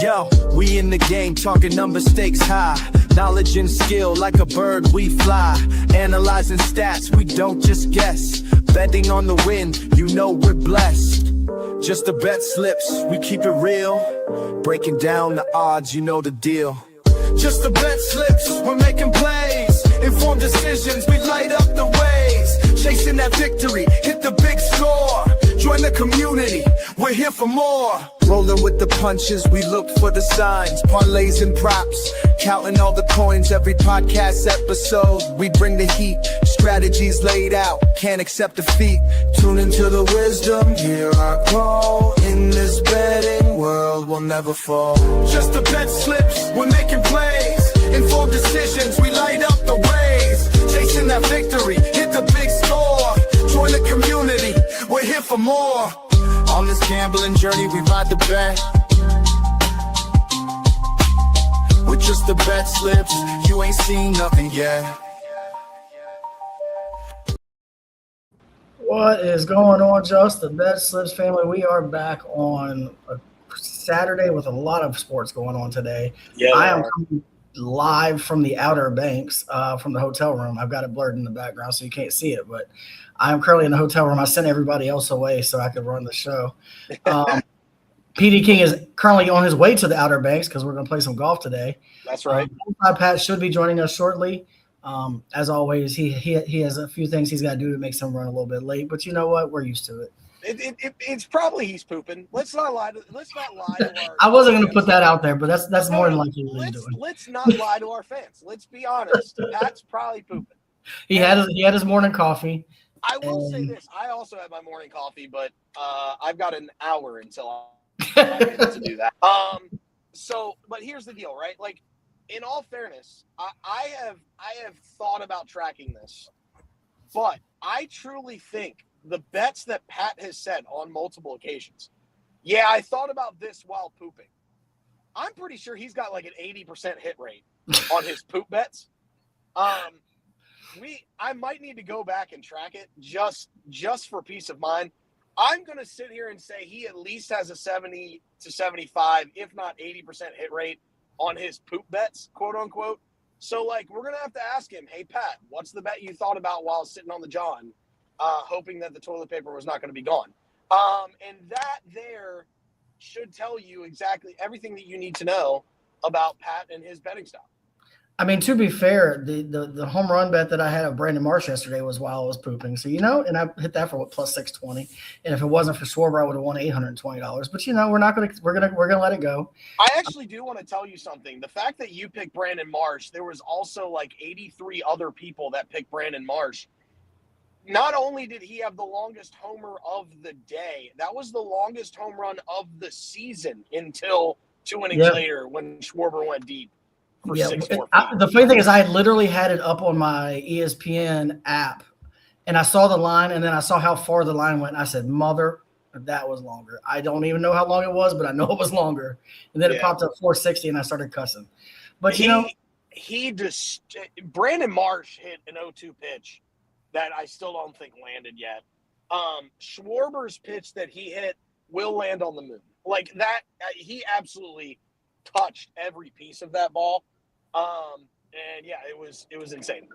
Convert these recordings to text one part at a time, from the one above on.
Yo, we in the game, talking number stakes high. Knowledge and skill, like a bird we fly. Analyzing stats, we don't just guess. Betting on the win, you know we're blessed. Just the bet slips, we keep it real. Breaking down the odds, you know the deal. Just the bet slips, we're making plays. Informed decisions, we light up the ways. Chasing that victory, hit the big score. Join the community, we're here for more. Rolling with the punches, we look for the signs. Parlays and props, counting all the coins. Every podcast episode, we bring the heat. Strategies laid out, can't accept defeat. Tune into the wisdom, hear our call. In this betting world, we'll never fall. Just the bet slips, we're making plays. Informed decisions, we light up the ways. Chasing that victory, hit the big score. Join the community, we're here for more. On this gambling journey, we ride the bet. With just the bet slips, you ain't seen nothing yet. What is going on, Just the Bet Slips family? We are back on a Saturday with a lot of sports going on today. Yeah, I am coming live from the Outer Banks, from the hotel room. I've got it blurred in the background so you can't see it, but I am currently in the hotel room. I sent everybody else away so I could run the show. PD King is currently on his way to the Outer Banks because we're going to play some golf today. That's right. Pat should be joining us shortly. As always, he has a few things he's got to do to make some run a little bit late, but you know what? We're used to it. It's probably he's pooping. Let's not lie to our I wasn't going to put that out there, but that's more than likely what he's doing. Let's not lie to our fans. Let's be honest. Pat's probably pooping. He had his morning coffee. I will say this. I also had my morning coffee, but I've got an hour until I get to do that. But here's the deal, right? Like, in all fairness, I have thought about tracking this, but I truly think the bets that Pat has said on multiple occasions, yeah, I thought about this while pooping. I'm pretty sure he's got like an 80% hit rate on his poop bets. I might need to go back and track it just for peace of mind. I'm going to sit here and say he at least has a 70 to 75, if not 80% hit rate on his poop bets, quote unquote. So, like, we're going to have to ask him, hey, Pat, what's the bet you thought about while sitting on the John, hoping that the toilet paper was not going to be gone? And that there should tell you exactly everything that you need to know about Pat and his betting style. I mean, to be fair, the home run bet that I had of Brandon Marsh yesterday was while I was pooping. So, and I hit that for plus 620. And if it wasn't for Schwarber, I would have won $820. But we're gonna let it go. I actually do want to tell you something. The fact that you picked Brandon Marsh, there was also like 83 other people that picked Brandon Marsh. Not only did he have the longest homer of the day, that was the longest home run of the season until 2 innings later when Schwarber went deep. The funny thing is I literally had it up on my ESPN app, and I saw the line, and then I saw how far the line went, and I said, mother, that was longer. I don't even know how long it was, but I know it was longer. And then it popped up 460, and I started cussing. But, Brandon Marsh hit an 0-2 pitch that I still don't think landed yet. Schwarber's pitch that he hit will land on the moon. Like that, he absolutely touched every piece of that ball. And yeah, it was insane.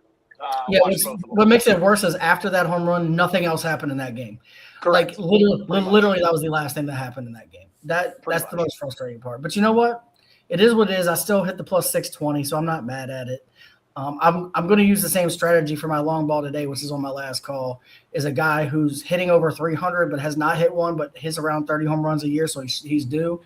What makes it worse is after that home run, nothing else happened in that game. Correct. Like literally that was the last thing that happened in that game. That's the most frustrating part. But you know what? It is what it is. I still hit the plus 620, so I'm not mad at it. I'm going to use the same strategy for my long ball today, which is on my last call, is a guy who's hitting over 300 but has not hit one, but hits around 30 home runs a year, so he's due.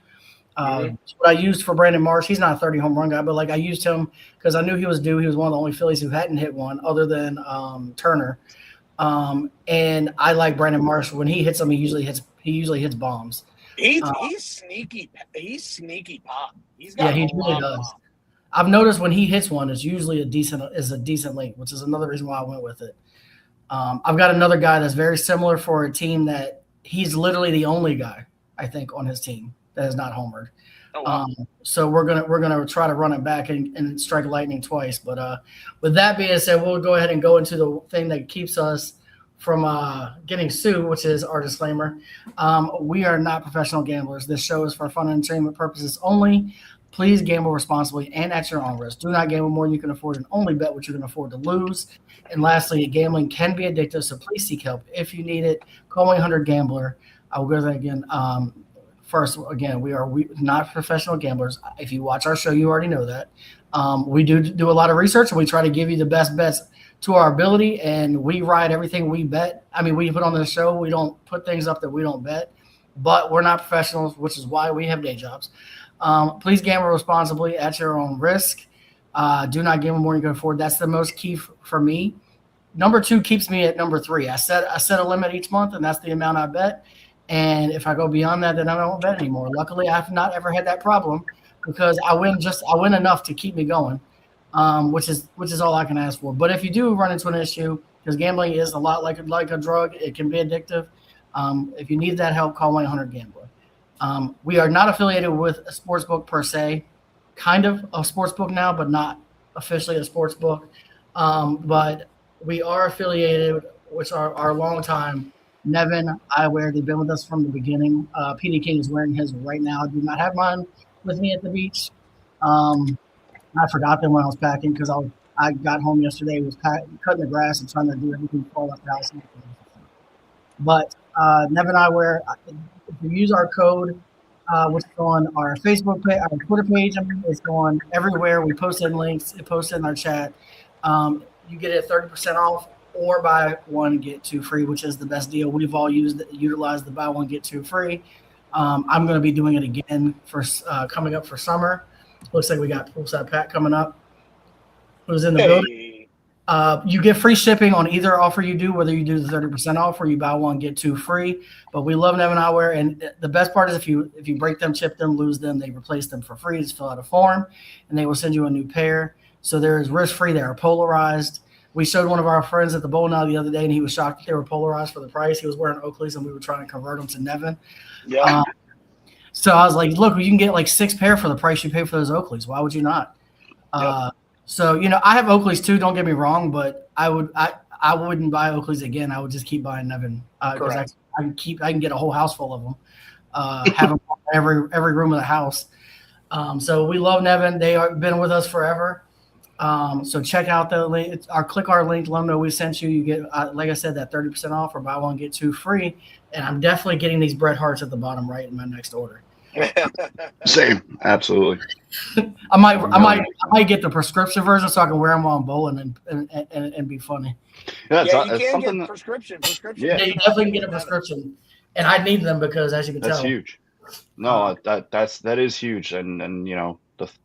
What I used for Brandon Marsh, he's not a 30 home run guy, but like I used him because I knew he was due. He was one of the only Phillies who hadn't hit one other than Turner. And I like Brandon Marsh. When he hits them, he usually hits bombs. He's sneaky. He's sneaky pop. He really does. Pop. I've noticed when he hits one, it's usually a decent link, which is another reason why I went with it. I've got another guy that's very similar for a team that he's literally the only guy I think on his team that is not homered. Oh, wow. So we're gonna try to run it back and strike lightning twice. But with that being said, we'll go ahead and go into the thing that keeps us getting sued, which is our disclaimer. We are not professional gamblers. This show is for fun and entertainment purposes only. Please gamble responsibly and at your own risk. Do not gamble more than you can afford and only bet what you can afford to lose. And lastly, gambling can be addictive, so please seek help if you need it. Call 1-800-GAMBLER. I will go to that again. First, again, we are not professional gamblers. If you watch our show, you already know that. We do a lot of research, and we try to give you the best bets to our ability, and we ride everything we bet. I mean, we put on the show. We don't put things up that we don't bet, but we're not professionals, which is why we have day jobs. Please gamble responsibly at your own risk. Do not gamble more than you can afford. That's the most key for me. Number 2 keeps me at number 3. I set a limit each month, and that's the amount I bet. And if I go beyond that, then I don't bet anymore. Luckily, I've not ever had that problem because I win enough to keep me going, which is all I can ask for. But if you do run into an issue, because gambling is a lot like a drug, it can be addictive. If you need that help, call 1-800-GAMBLER. We are not affiliated with a sportsbook per se, kind of a sportsbook now, but not officially a sportsbook. But we are affiliated, which are our longtime Nevin Eyewear. They've been with us from the beginning. PD King is wearing his right now. I do not have mine with me at the beach. I forgot them when I was packing because I got home yesterday, was cutting the grass and trying to do everything before I left the house. But Nevin Eyewear, if you use our code, which is on our Facebook page, our Twitter page, it's going everywhere. We posted links. It posted in our chat. You get it 30% off or buy one, get two free, which is the best deal. We've all utilized the buy one, get two free. I'm going to be doing it again for coming up for summer. Looks like we got Poolside Pat coming up, who's in the building. You get free shipping on either offer you do, whether you do the 30% off or you buy one, get two free. But we love Nevin Eyewear, and the best part is if you break them, chip them, lose them, they replace them for free. Just fill out a form, and they will send you a new pair. So there is risk-free. They are polarized. We showed one of our friends at the Bowl Now the other day, and he was shocked that they were polarized for the price. He was wearing Oakleys, and we were trying to convert them to Nevin. Yeah. So I was like, look, you can get like 6 pair for the price you pay for those Oakleys. Why would you not? Yep. So, I have Oakleys too, don't get me wrong, but I wouldn't buy Oakleys again. I would just keep buying Nevin because I can get a whole house full of them, have them in every room of the house. So we love Nevin. They have been with us forever. So check out the link, click our link, let them know we sent you. You get, like I said, that 30% off or buy one, get two free. And I'm definitely getting these Bret Harts at the bottom right in my next order. Same, absolutely. I might get the prescription version so I can wear them while I'm bowling and be funny. Yeah, you can get prescription. Yeah, you definitely can get a prescription, and I need them because, as you can tell, that's huge. No, that is huge, and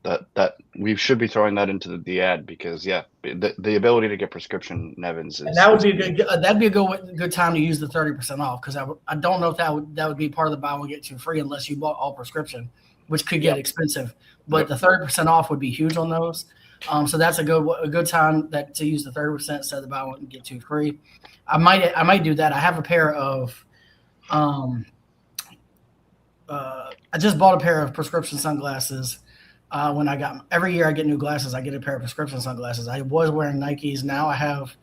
that we should be throwing that into the ad because the ability to get prescription Nevins is, and that would be a good time to use the 30% off because I don't know if that would be part of the buy one get two free unless you bought all prescription, which could get expensive. But the 30% off would be huge on those. So that's a good time to use the 30% instead of the buy one and get two free. I might do that. I have a pair of I just bought a pair of prescription sunglasses. When every year I get new glasses, I get a pair of prescription sunglasses. I was wearing Nikes. Now I have,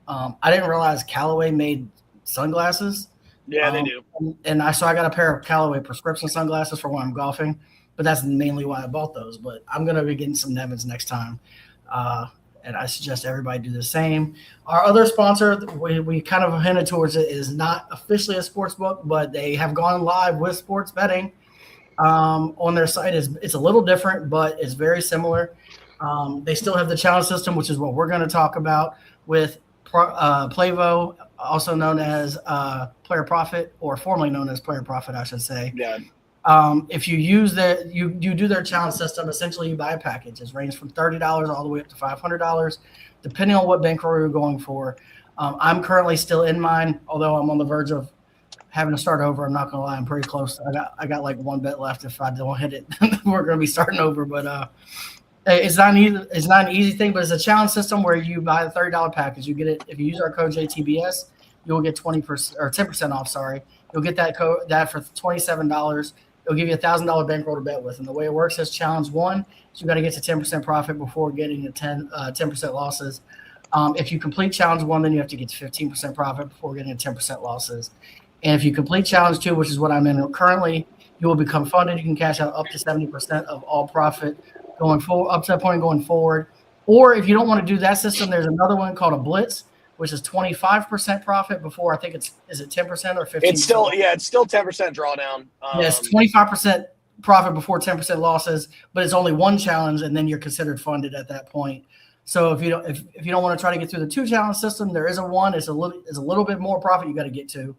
I didn't realize Callaway made sunglasses. Yeah, they do. And I got a pair of Callaway prescription sunglasses for when I'm golfing, but that's mainly why I bought those. But I'm going to be getting some Nevins next time. And I suggest everybody do the same. Our other sponsor, we kind of hinted towards it, is not officially a sports book, but they have gone live with sports betting. On their site. It's a little different, but it's very similar. They still have the challenge system, which is what we're going to talk about with Playvo, also known as Player Profit, or formerly known as Player Profit, I should say. Yeah. If you use you do their challenge system, essentially you buy a package. It ranges from $30 all the way up to $500, depending on what bankroll you're going for. I'm currently still in mine, although I'm on the verge of having to start over. I'm not gonna lie, I'm pretty close. I got like one bet left. If I don't hit it, we're gonna be starting over. But it's not an easy thing, but it's a challenge system where you buy the $30 package. You get it if you use our code JTBS, you'll get 20% or 10% off. Sorry, you'll get that for $27. It'll give you $1,000 bankroll to bet with. And the way it works is challenge one, so you got to get to 10% profit before getting to 10% losses. If you complete challenge 1, then you have to get to 15% profit before getting 10% losses. And if you complete challenge 2, which is what I'm in currently, you will become funded. You can cash out up to 70% of all profit going forward, up to that point going forward. Or if you don't want to do that system, there's another one called a blitz, which is 25% profit before, I think is it 10% or 15%? It's still 10% drawdown. Yes, 25% profit before 10% losses, but it's only one challenge, and then you're considered funded at that point. So if you don't want to try to get through the 2 challenge system, there is a 1. It's a little bit more profit you got to get to.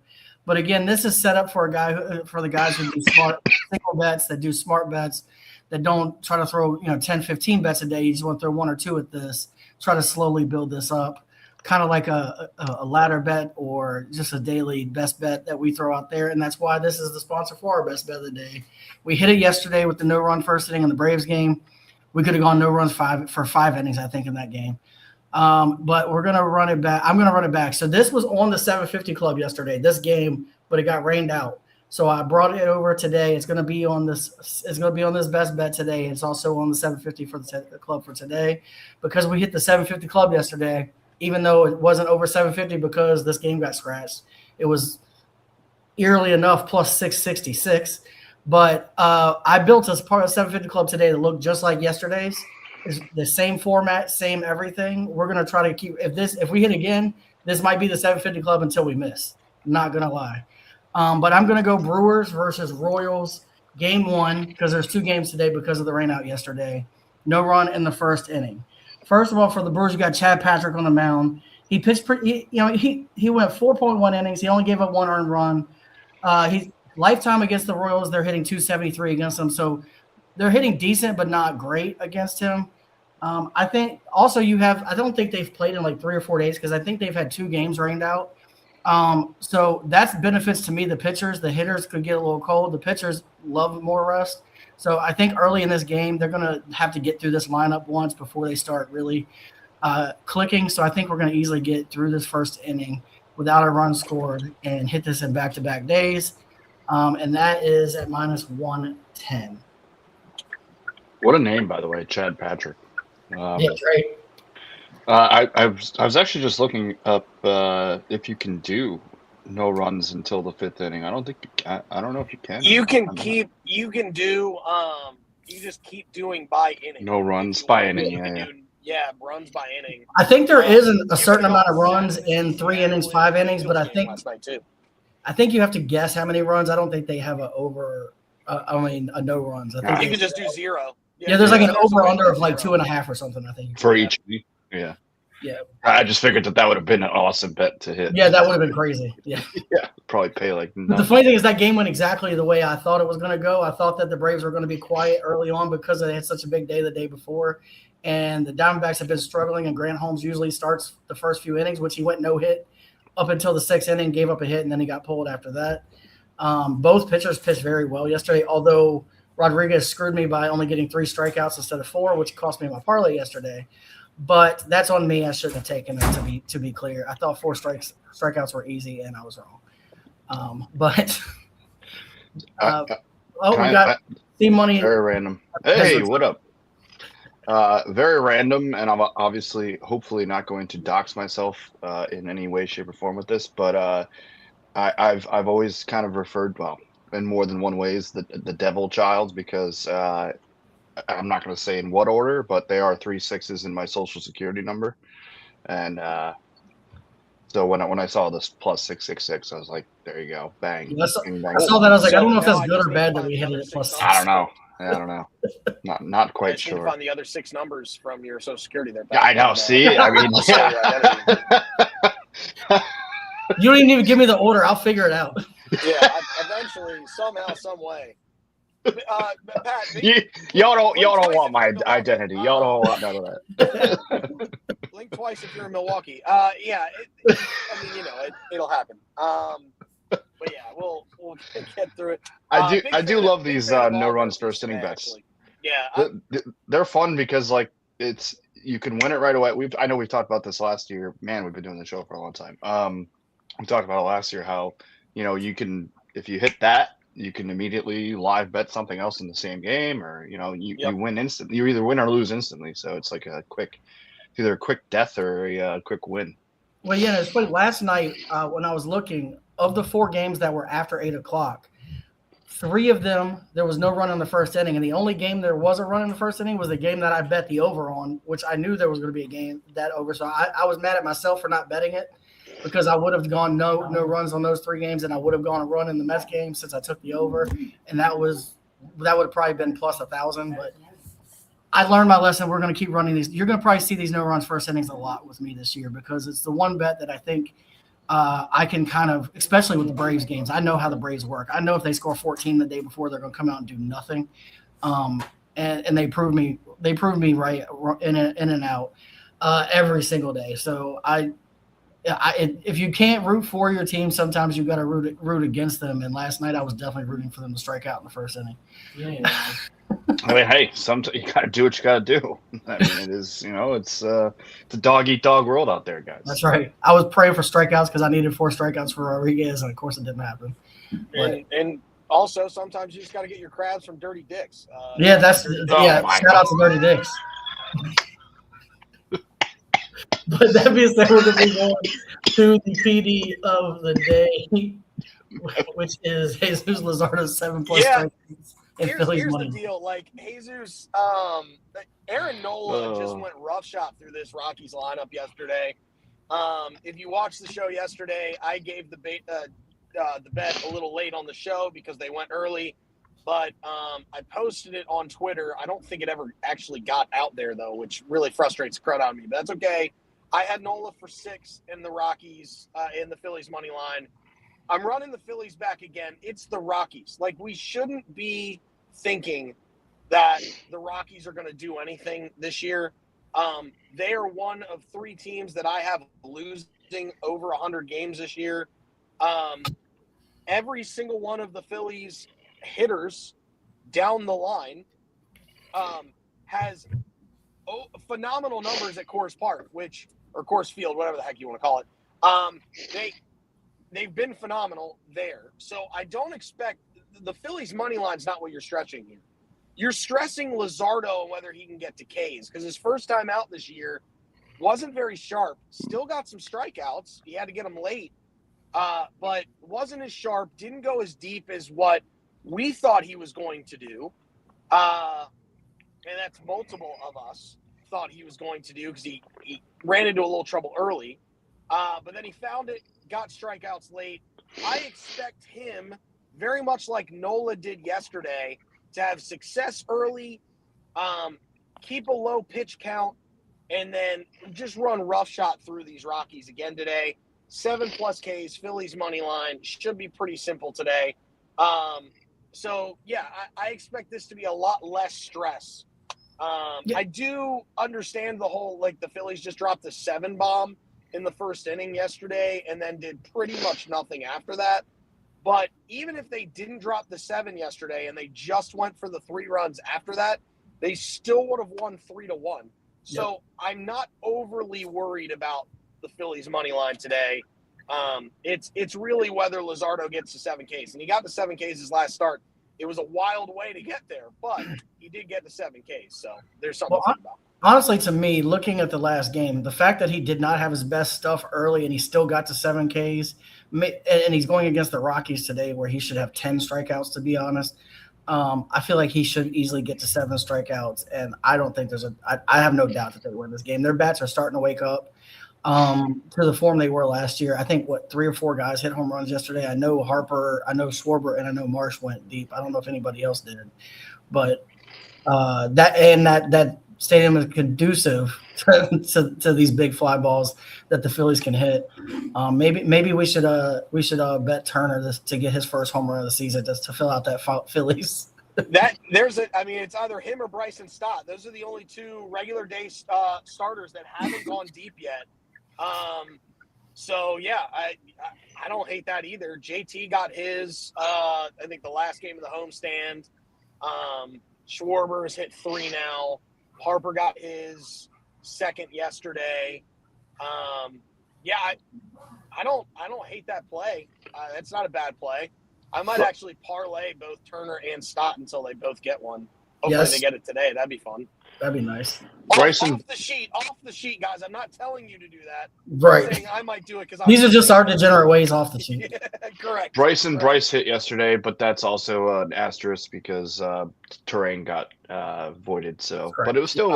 But again, this is set up for the guys who do smart single bets, that do smart bets, that don't try to throw 10, 15 bets a day. You just want to throw 1 or 2 at this. Try to slowly build this up, kind of like a ladder bet or just a daily best bet that we throw out there. And that's why this is the sponsor for our best bet of the day. We hit it yesterday with the no run first inning in the Braves game. We could have gone no runs for 5 innings, I think, in that game. But we're going to run it back. I'm going to run it back. So this was on the 750 club yesterday, this game, but it got rained out. So I brought it over today. It's going to be on this. It's going to be on this best bet today. It's also on the 750 for the club for today, because we hit the 750 club yesterday, even though it wasn't over 750 because this game got scratched. It was eerily enough plus 666. But I built as part of 750 club today that looked just like yesterday's. It's the same format, same everything. We're going to try to keep – if we hit again, this might be the 750 club until we miss. I'm not going to lie. But I'm going to go Brewers versus Royals game 1, because there's 2 games today because of the rain out yesterday. No run in the first inning. First of all, for the Brewers, you got Chad Patrick on the mound. He pitched pretty – he went 4.1 innings. He only gave up 1 earned run. He's lifetime against the Royals, they're hitting 273 against him. So they're hitting decent but not great against him. I think also I don't think they've played in like 3 or 4 days, because I think they've had 2 games rained out. So that's benefits to me, the pitchers. The hitters could get a little cold. The pitchers love more rest. So I think early in this game, they're going to have to get through this lineup once before they start really clicking. So I think we're going to easily get through this first inning without a run scored and hit this in back-to-back days. And that is at minus 110. What a name, by the way, Chad Patrick. Yeah, great. I was actually just looking up if you can do no runs until the 5th inning. I don't think you can. I don't know if you can. You can do you just keep doing by inning. No runs by inning. Yeah, runs by inning. I think there is a certain amount of runs in 3 innings, 5 innings, but I think you have to guess how many runs. I don't think they have a no runs. I think you can just do 0. Yeah, there's like an over-under of like 2.5 or something, I think. For each. Yeah. Yeah. I just figured that would have been an awesome bet to hit. Yeah, that would have been crazy. Yeah. Yeah. Probably pay like nothing. But the funny thing is that game went exactly the way I thought it was going to go. I thought that the Braves were going to be quiet early on because they had such a big day the day before. And the Diamondbacks have been struggling, and Grant Holmes usually starts the first few innings, which he went no hit up until the 6th inning, gave up a hit, and then he got pulled after that. Both pitchers pitched very well yesterday, although Rodriguez screwed me by only getting 3 strikeouts instead of 4, which cost me my parlay yesterday. But that's on me. I shouldn't have taken it, to be clear. I thought 4 strikeouts were easy, and I was wrong. We got C-Money. Very random. Hey, what up? Very random, and I'm obviously, hopefully not going to dox myself in any way, shape, or form with this, but I've always kind of referred, in more than one ways, the devil child, because I'm not going to say in what order, but they are 3 6s in my social security number. And so when I saw this plus 666, I was like, there you go. Bang. I saw that. I was like, I don't know if that's good or bad that we hit it at plus 6. I don't know. Not quite sure. Find the other 6 numbers from your social security there. Yeah, I know. See, I mean, you don't even give me the order. I'll figure it out. Yeah, eventually, somehow, some way. Pat, y'all don't want my identity. Y'all don't want none of that. Blink twice if you're in Milwaukee. Yeah, it'll happen. But yeah, we'll get through it. I do love these no runs first inning bets. Actually. Yeah, they're fun because you can win it right away. I know we've talked about this last year. Man, we've been doing the show for a long time. We talked about it last year how you can, if you hit that, you can immediately live bet something else in the same game, or you win instantly. You either win or lose instantly. So it's like a quick either a quick death or a quick win. Well, yeah, it's funny. Last night when I was looking, of the 4 games that were after 8 o'clock, 3 of them, there was no run in the first inning. And the only game there was a run in the first inning was the game that I bet the over on, which I knew there was going to be a game that over. So I was mad at myself for not betting it because I would have gone no runs on those 3 games, and I would have gone a run in the Mets game since I took the over. And that would have probably been plus 1,000. But I learned my lesson. We're going to keep running these. You're going to probably see these no runs first innings a lot with me this year because it's the one bet that I think I can kind of, especially with the Braves games, I know how the Braves work. I know if they score 14 the day before, they're going to come out and do nothing. And they proved me right in and out every single day. So if you can't root for your team, sometimes you've got to root against them. And last night I was definitely rooting for them to strike out in the first inning. Yeah. I mean, hey, sometimes you got to do what you got to do. I mean, it is, it's a dog eat dog world out there, guys. That's right. I was praying for strikeouts because I needed 4 strikeouts for Rodriguez, and of course it didn't happen. And also, sometimes you just got to get your crabs from Dirty Dicks. Shout out to Dirty Dicks. But that being said, we're going to be going to the PD of the day, which is Jesus Luzardo's 7+ strikeouts. Here's the deal. Like, Jesus, Aaron Nola just went roughshod through this Rockies lineup yesterday. If you watched the show yesterday, I gave the bet a little late on the show because they went early. But I posted it on Twitter. I don't think it ever actually got out there, though, which really frustrates the crud out of me. But that's okay. I had Nola for 6 in the Rockies in the Phillies money line. I'm running the Phillies back again. It's the Rockies. Like, we shouldn't be thinking that the Rockies are going to do anything this year. They are one of 3 teams that I have losing over 100 games this year. Every single one of the Phillies hitters down the line has phenomenal numbers at Coors Park, or Coors Field, whatever the heck you want to call it. They've been phenomenal there. So I don't expect the Phillies money line's not what you're stretching here. You're stressing Luzardo and whether he can get to Ks because his first time out this year wasn't very sharp. Still got some strikeouts. He had to get them late, but wasn't as sharp. Didn't go as deep as what we thought he was going to do. And that's multiple of us thought he was going to do because he ran into a little trouble early. But then he found it, got strikeouts late. I expect him, very much like Nola did yesterday, to have success early, keep a low pitch count, and then just run roughshod through these Rockies again today. 7+ Ks, Phillies money line. Should be pretty simple today. So, yeah, I expect this to be a lot less stress. I do understand the whole, like, the Phillies just dropped the 7 bomb in the first inning yesterday and then did pretty much nothing after that. But even if they didn't drop the 7 yesterday and they just went for the 3 runs after that, they still would have won 3-1. So I'm not overly worried about the Phillies money line today. It's really whether Luzardo gets to 7 Ks. And he got to 7 Ks his last start. It was a wild way to get there, but he did get to 7 Ks. So there's something to think about. Honestly, to me, looking at the last game, the fact that he did not have his best stuff early and he still got to 7 Ks, and he's going against the Rockies today where he should have 10 strikeouts, to be honest. I feel like he should easily get to 7 strikeouts, and I don't think I have no doubt that they win this game. Their bats are starting to wake up to the form they were last year. I think, 3 or 4 guys hit home runs yesterday. I know Harper, I know Schwarber, and I know Marsh went deep. I don't know if anybody else did. But that stadium is conducive to these big fly balls that the Phillies can hit. Maybe we should bet Turner to get his first home run of the season just to fill out that Phillies. It's either him or Bryson Stott. Those are the only 2 regular day starters that haven't gone deep yet. So yeah, I don't hate that either. JT got his. I think the last game of the homestand. Schwarber's hit 3 now. Harper got his 2nd yesterday. I don't hate that play. That's not a bad play. I might actually parlay both Turner and Stott until they both get one. Hopefully Yes. they get it today. That'd be fun. That'd be nice. Bryson- Off the sheet, guys. I'm not telling you to do that. I'm Right. saying I might do it because These are just our degenerate ways off the sheet. Correct. Bryce hit yesterday, but that's also an asterisk because terrain got voided. So, Correct. but it was still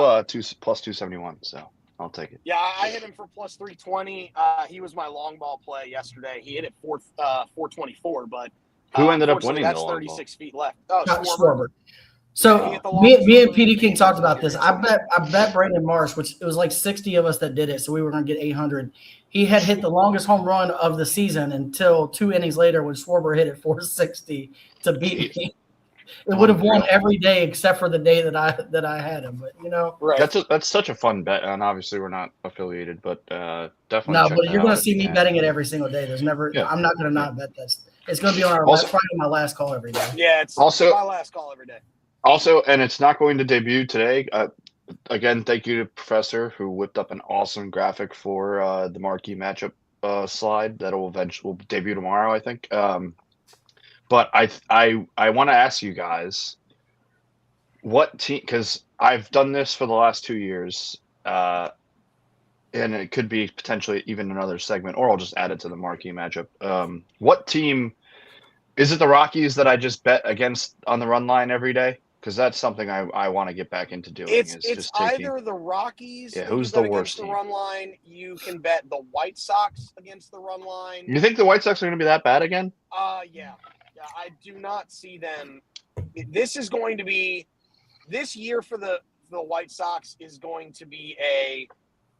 plus 271. So I'll take it. Yeah, I hit him for plus 320. He was my long ball play yesterday. He hit it 424, but Who ended up unfortunately, winning the that's long ball? 36 feet left. Oh, Not Schwarber. Schwarber. So He hit the me longest and one. PD King talked about this. I bet Brandon Marsh, which it was like 60 of us that did it, so we were going to get 800. He had hit the longest home run of the season until 2 innings later when Schwarber hit it 460 to beat me. It would have won every day except for the day that I had him. But Right. That's such a fun bet, and obviously we're not affiliated, but definitely. no, check but that you're going out to see if me you can. betting it every single day. There's never. Yeah. I'm not going to not bet this. It's going to be on our Also- Friday, my last call every day. Yeah, it's Also- my last call every day. Also, and it's not going to debut today. Again, thank you to Professor who whipped up an awesome graphic for the marquee matchup slide that will eventually debut tomorrow, I think. But I want to ask you guys what team, because I've done this for the last 2 years, and it could be potentially even another segment, or I'll just add it to the marquee matchup. What team is it? The Rockies that I just bet against on the run line every day? Because that's something I want to get back into doing. It's just taking, either the Rockies. Yeah, that you who's bet the worst against the team? run line? You can bet the White Sox against the run line. You think the White Sox are going to be that bad again? Yeah. I do not see them. This is going to be this year for the White Sox is going to be a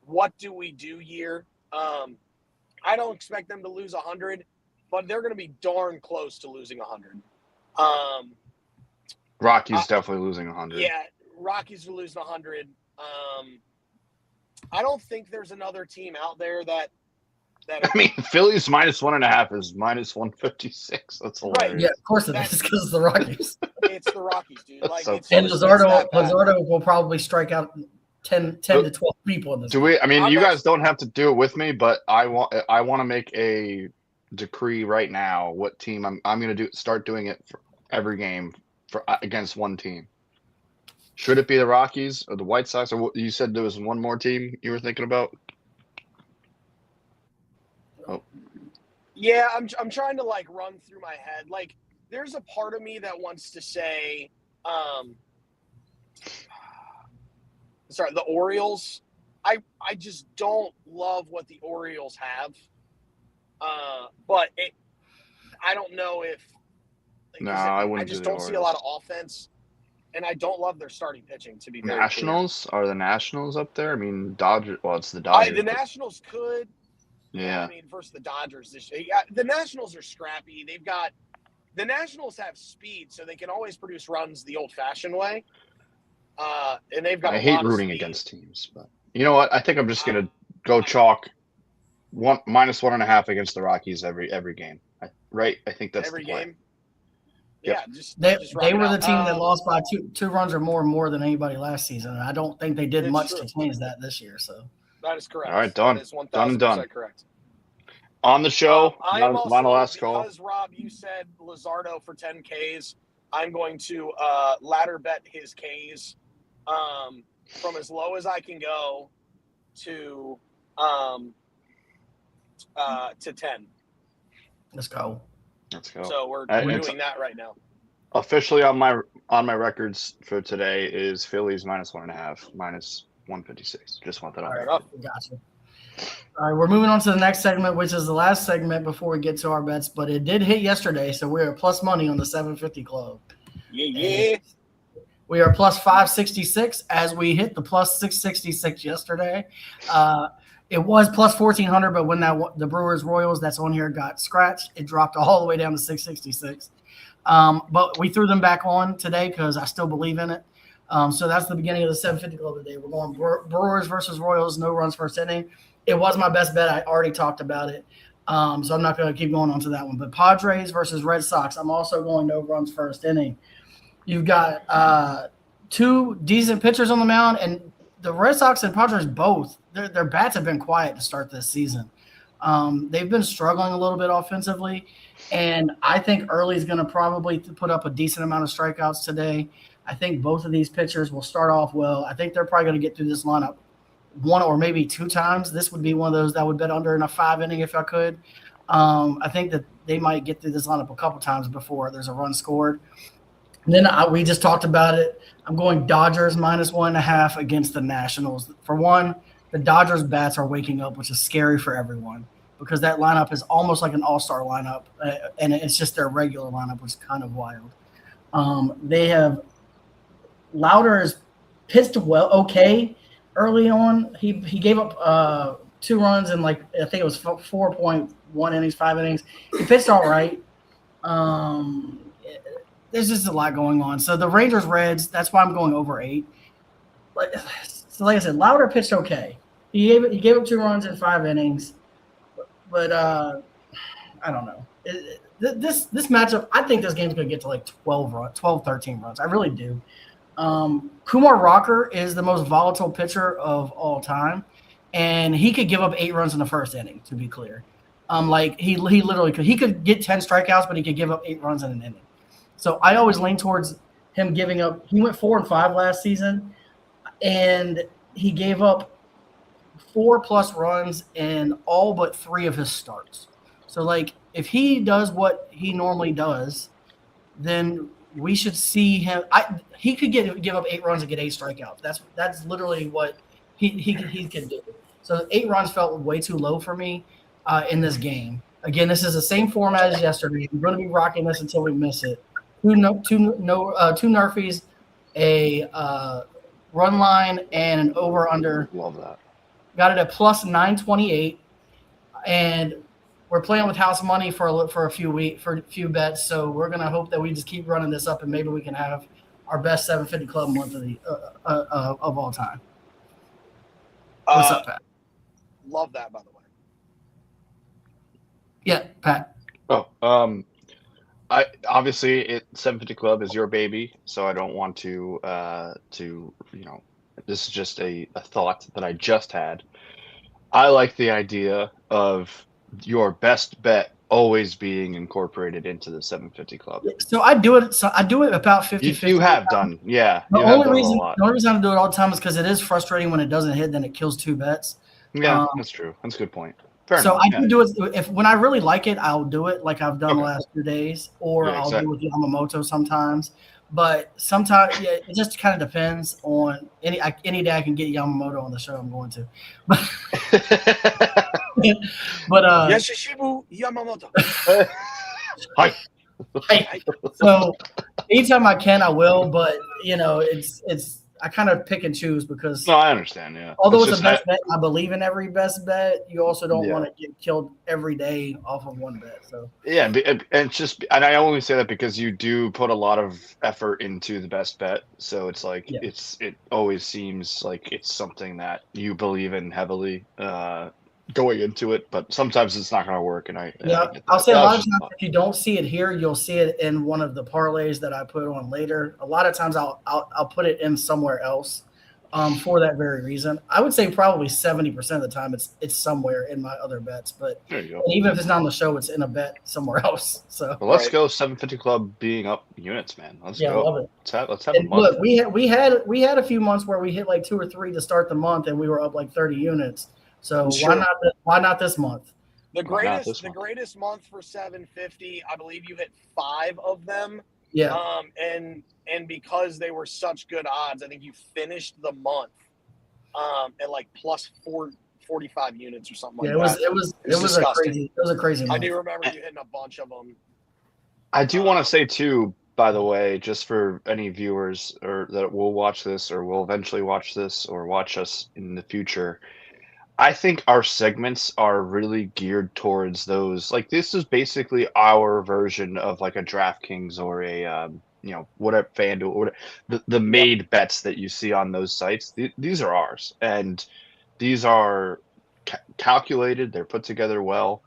what do we do year. I don't expect them to lose 100, but they're going to be darn close to losing 100. Rockies definitely losing 100. Yeah, Rockies are losing 100. I don't think there's another team out there that. I mean, Phillies -1.5 is -156. That's hilarious. Yeah, of course it is because it's the Rockies. It's the Rockies, dude. Like, so it's And it's Luzardo that bad. will probably strike out 10 to 12 people in this. Do we? I mean, I'm you not- guys don't have to do it with me, but I want to make a decree right now. What team I'm going to start doing it for every game for against one team. Should it be the Rockies or the White Sox, or what, you said there was one more team you were thinking about? Yeah, I'm trying to like run through my head. Like, there's a part of me that wants to say, sorry, the Orioles. I just don't love what the Orioles have. But I don't know if. Like, No, is it- I I wouldn't just do the don't see a lot of offense, and I don't love their starting pitching. To be very clear. Nationals, are the Nationals up there? I mean, Dodgers. Well, it's the Dodgers. The but- Nationals could. Yeah. I mean, versus the Dodgers this year. Yeah, the Nationals are scrappy. The Nationals have speed, so they can always produce runs the old-fashioned way. And they've got. I a hate lot of rooting speed. against teams, but you know what? I think I'm just gonna go chalk -1.5 against the Rockies every game. Right? I think that's every the plan. game. Yep. Yeah, just They just run it were the out. team that lost by two runs or more than anybody last season. And I don't think they did It's much true. to change that this year. So That is correct. All right, done. That is 1,000% Done and done. correct. On the show, I am also, final last call. because Rob, you said Luzardo for 10 Ks. I'm going to ladder bet his Ks from as low as I can go to 10. let's go. Let's go. So we're it's- doing that right now. Officially on my records for today is Phillies -1.5, -156. Just want that on Fair there. enough. Gotcha. All right, we're moving on to the next segment, which is the last segment before we get to our bets. But it did hit yesterday, so we're plus money on the 750 Club. Yeah. We are plus 566 as we hit the plus 666 yesterday. It was plus 1,400, but when the Brewers Royals that's on here got scratched, it dropped all the way down to 666. But we threw them back on today because I still believe in it. So that's the beginning of the 750 Club today. We're going Brewers versus Royals, no runs first inning. It was my best bet. I already talked about it. So I'm not going to keep going on to that one. But Padres versus Red Sox, I'm also going no runs first inning. You've got two decent pitchers on the mound, and the Red Sox and Padres both, their bats have been quiet to start this season. They've been struggling a little bit offensively, And I think Early's going to probably put up a decent amount of strikeouts today. I think both of these pitchers will start off well. I think they're probably going to get through this lineup one or maybe two times. This would be one of those that would bet under in a 5 inning if I could. I think that they might get through this lineup a couple times before there's a run scored. And then we just talked about it. I'm going Dodgers -1.5 against the Nationals. For one, the Dodgers bats are waking up, which is scary for everyone because that lineup is almost like an all-star lineup, and it's just their regular lineup, which is kind of wild. They have Louder has pitched okay early on. He gave up 2 runs in I think it was 4.1 innings, 5 innings. He pitched all right. There's just a lot going on. So the Rangers Reds, that's why I'm going over 8. Like I said, Louder pitched okay. He gave up 2 runs in 5 innings, but I don't know. This matchup, I think this game's going to get to 12, 13 runs. I really do. Kumar Rocker is the most volatile pitcher of all time, and he could give up 8 runs in the first inning, to be clear. He literally could. He could get 10 strikeouts, but he could give up 8 runs in an inning. So I always lean towards him giving up. He went 4-5 last season, and he gave up 4+ runs in all but 3 of his starts. So if he does what he normally does, then we should see him. He could give up 8 runs and get 8 strikeouts. That's literally what he can do. So 8 runs felt way too low for me in this game. Again, this is the same format as yesterday. We're going to be rocking this until we miss it. Two Nerfies, a run line, and an over/under. Love that. Got it at +928, and we're playing with house money for a few bets. So we're gonna hope that we just keep running this up, and maybe we can have our best 750 club month of all time. What's up, Pat? Love that, by the way. Yeah, Pat. Oh, I obviously 750 Club is your baby, so I don't want to this is just a thought that I just had. I like the idea of your best bet always being incorporated into the 750 Club. So I do it. So I do it about 50-50. You have done, yeah. The only reason I do it all the time is because it is frustrating when it doesn't hit, then it kills 2 bets. Yeah, that's true. That's a good point. So I can do it when I really like it. I'll do it like I've done the last 2 days, or I'll do it with Yamamoto sometimes. But sometimes, it just kind of depends on any day I can get Yamamoto on the show. I'm going to. But Yashishibu Yamamoto. Hi. Hey, so anytime I can, I will. But it's I kind of pick and choose because no, I understand. Yeah. Although it's a best bet, I believe in every best bet. You also don't want to get killed every day off of one bet. So yeah, and and I only say that because you do put a lot of effort into the best bet. So it's it always seems like it's something that you believe in heavily going into it, but sometimes it's not going to work. And I'll say a lot of times if you don't see it here, you'll see it in one of the parlays that I put on later. A lot of times I'll put it in somewhere else for that very reason. I would say probably 70% of the time it's somewhere in my other bets, but even if it's not on the show, it's in a bet somewhere else. So let's go 750 Club being up units, man. Let's go. I love it. Let's have a month. Look, we had a few months where we hit 2 or 3 to start the month, and we were up 30 units. So why not this month? The greatest month for 750, I believe you hit 5 of them. Yeah. And because they were such good odds, I think you finished the month at +45 units or something like that. It was a crazy month. I do remember you hitting a bunch of them. I do want to say too, by the way, just for any viewers or that will watch this or will eventually watch this or watch us in the future, I think our segments are really geared towards those. This is basically our version of a DraftKings or a whatever FanDuel, or the made bets that you see on those sites. These are ours, and these are calculated. They're put together well,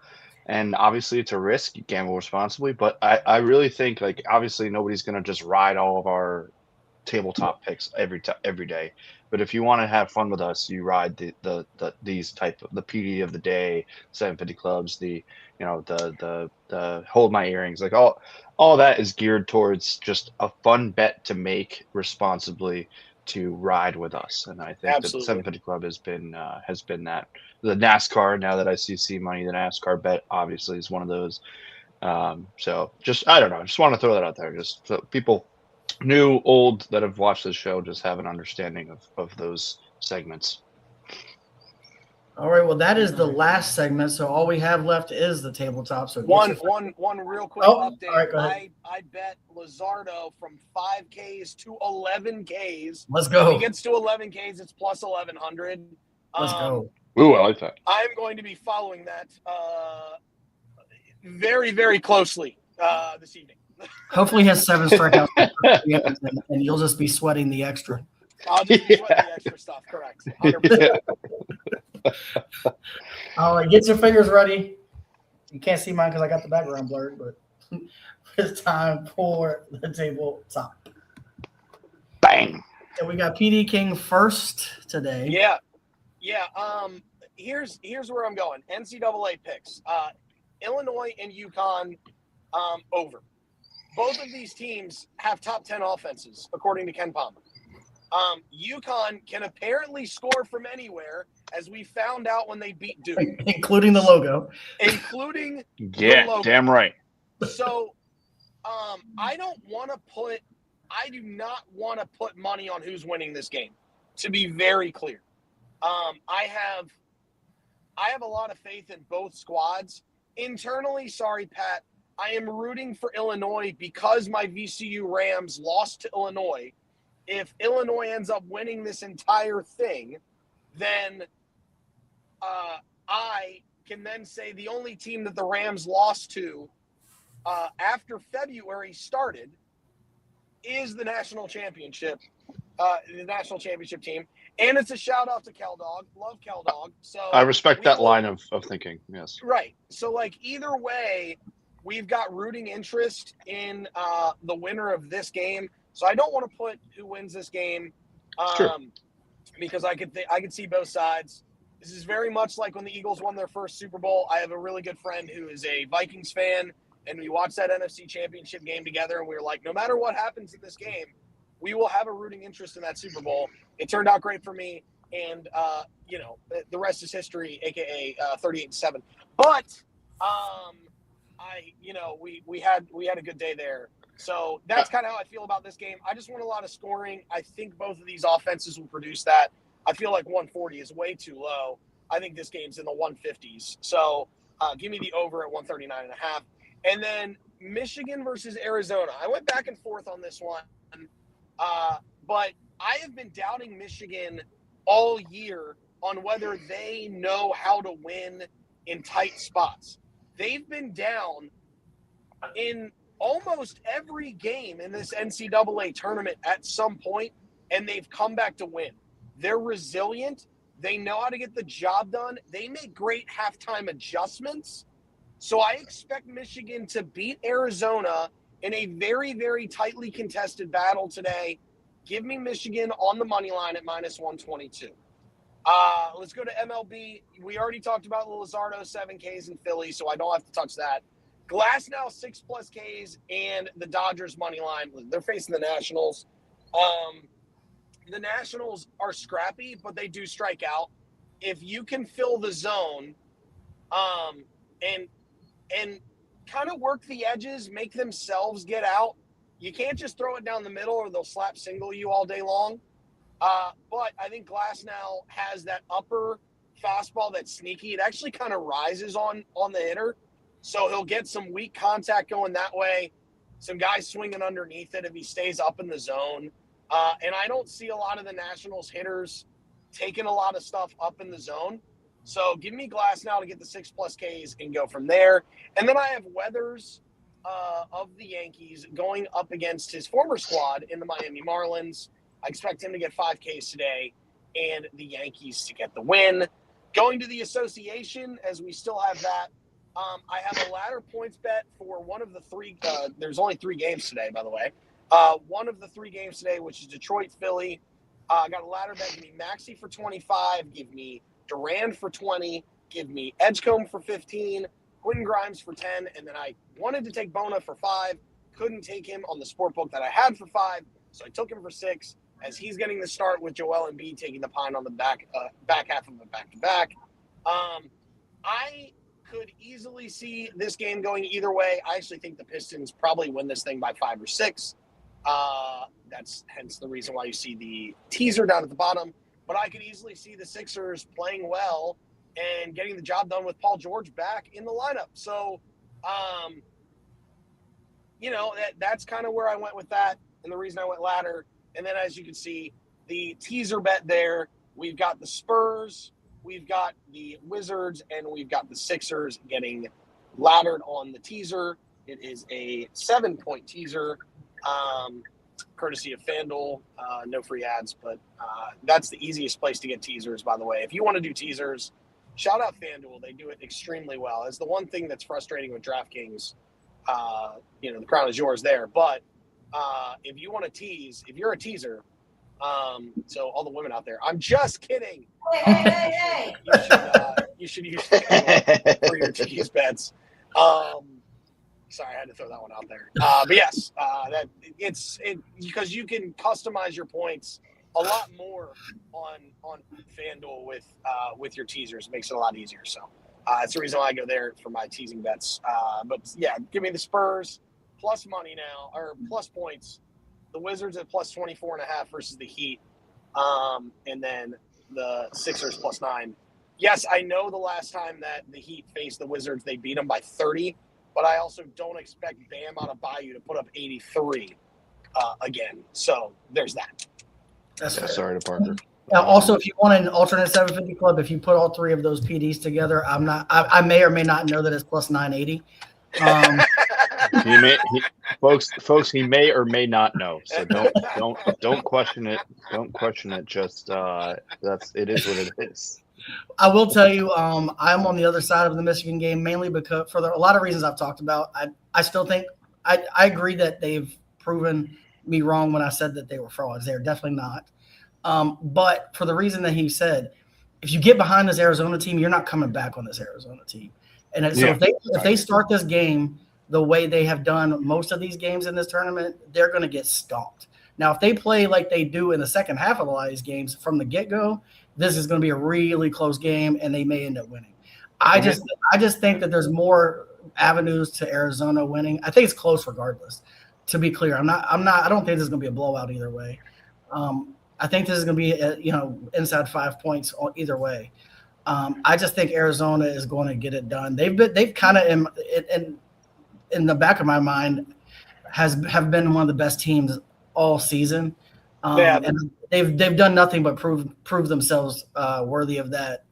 and obviously it's a risk. You gamble responsibly, but I really think obviously nobody's going to just ride all of our tabletop picks every day. But if you want to have fun with us, you ride these type of the PD of the day, 750 clubs, the hold my earrings, like all that is geared towards just a fun bet to make responsibly to ride with us. And I think that the 750 Club has been that. The NASCAR, now that I see money, the NASCAR bet obviously is one of those. So just, I don't know, just want to throw that out there, just so people new, old, that have watched this show just have an understanding of those segments. All right, well, that is the last segment, so all we have left is the tabletop. So one real quick update. All right, go ahead. I bet Luzardo from 5Ks to 11Ks. Let's go. If he gets to 11Ks, it's plus 1,100. Let's go. Ooh, I like that. I'm going to be following that very, very closely this evening. Hopefully he has 7 strikeouts and you'll just be sweating the extra. I'll just be sweating the extra stuff, correct. 100%. All right, get your fingers ready. You can't see mine because I got the background blurred, but it's time for the tabletop. Bang. And we got PD King first today. Yeah. Here's where I'm going. NCAA picks. Illinois and UConn over. Both of these teams have top 10 offenses, according to Ken Palmer. UConn can apparently score from anywhere, as we found out when they beat Duke. Including the logo. Including the logo. Damn right. So I do not want to put money on who's winning this game, to be very clear. I have a lot of faith in both squads. Internally, sorry, Pat, I am rooting for Illinois because my VCU Rams lost to Illinois. If Illinois ends up winning this entire thing, then I can then say the only team that the Rams lost to after February started is the national championship team. And it's a shout out to Cal Dog. Love Cal Dog. So I respect that line of thinking. Yes. Right. So like either way, we've got rooting interest in the winner of this game. So I don't want to put who wins this game because I could see both sides. This is very much like when the Eagles won their first Super Bowl. I have a really good friend who is a Vikings fan, and we watched that NFC Championship game together, and we were like, no matter what happens in this game, we will have a rooting interest in that Super Bowl. It turned out great for me, and the rest is history, aka 38-7. But we had a good day there. So that's kind of how I feel about this game. I just want a lot of scoring. I think both of these offenses will produce that. I feel like 140 is way too low. I think this game's in the 150s. So give me the over at 139.5. And then Michigan versus Arizona. I went back and forth on this one, but I have been doubting Michigan all year on whether they know how to win in tight spots. They've been down in almost every game in this NCAA tournament at some point, and they've come back to win. They're resilient. They know how to get the job done. They make great halftime adjustments. So I expect Michigan to beat Arizona in a very, very tightly contested battle today. Give me Michigan on the money line at minus 122. Let's go to MLB. We already talked about Luzardo 7Ks in Philly, so I don't have to touch that. Glass now 6+ Ks and the Dodgers money line. They're facing the Nationals. The Nationals are scrappy, but they do strike out. If you can fill the zone, and kind of work the edges, make themselves get out, you can't just throw it down the middle or they'll slap single you all day long. But I think Glass now has that upper fastball that's sneaky. It actually kind of rises on the hitter. So he'll get some weak contact going that way. Some guys swinging underneath it if he stays up in the zone. And I don't see a lot of the Nationals hitters taking a lot of stuff up in the zone. So give me Glass now to get the 6+ Ks and go from there. And then I have Weathers of the Yankees going up against his former squad in the Miami Marlins. I expect him to get 5 Ks today and the Yankees to get the win. Going to the association, as we still have that, I have a ladder points bet for one of the 3 there's only 3 games today, by the way. One of the 3 games today, which is Detroit, Philly. I got a ladder bet. Give me Maxey for 25. Give me Durant for 20. Give me Edgecombe for 15. Quentin Grimes for 10. And then I wanted to take Bona for 5. Couldn't take him on the sport book that I had for 5. So I took him for 6 as he's getting the start with Joel Embiid taking the pine on the back half of a back-to-back. I could easily see this game going either way. I actually think the Pistons probably win this thing by 5 or 6. That's hence the reason why you see the teaser down at the bottom. But I could easily see the Sixers playing well and getting the job done with Paul George back in the lineup. So, that's kind of where I went with that and the reason I went ladder. And then as you can see, the teaser bet there, we've got the Spurs, we've got the Wizards, and we've got the Sixers getting laddered on the teaser. It is a 7-point teaser, courtesy of FanDuel. No free ads, but that's the easiest place to get teasers, by the way. If you want to do teasers, shout out FanDuel. They do it extremely well. It's the one thing that's frustrating with DraftKings. The crown is yours there. But if you want to tease, if you're a teaser, so all the women out there, I'm just kidding. Hey. You should use FanDuel for your tease bets. Sorry, I had to throw that one out there. But yes, because you can customize your points a lot more on FanDuel with your teasers. It makes it a lot easier. So that's the reason why I go there for my teasing bets. But yeah, give me the Spurs plus money now, or plus points. The Wizards at plus 24.5 versus the Heat, and then the Sixers plus 9. Yes, I know the last time that the Heat faced the Wizards, they beat them by 30. But I also don't expect Bam out of Bayou to put up 83 again. So there's that. That's fair. Sorry to Parker. Now, also, if you want an alternate 750 club, if you put all 3 of those PDs together, I may or may not know that it's plus 980. Folks, he may or may not know. So don't question it. Don't question it. Just it is what it is. I will tell you, I'm on the other side of the Michigan game, mainly because for a lot of reasons I've talked about. I still think I agree that they've proven me wrong when I said that they were frauds. They're definitely not. But for the reason that he said, if you get behind this Arizona team, you're not coming back on this Arizona team. And so if they start this game the way they have done most of these games in this tournament, they're going to get stomped. Now, if they play like they do in the second half of a lot of these games from the get-go, this is going to be a really close game, and they may end up winning. I just think that there's more avenues to Arizona winning. I think it's close regardless. To be clear, I don't think this is going to be a blowout either way. I think this is going to be inside 5 points either way. I just think Arizona is going to get it done. They've kind of in the back of my mind have been one of the best teams all season. And they've done nothing but prove themselves worthy of that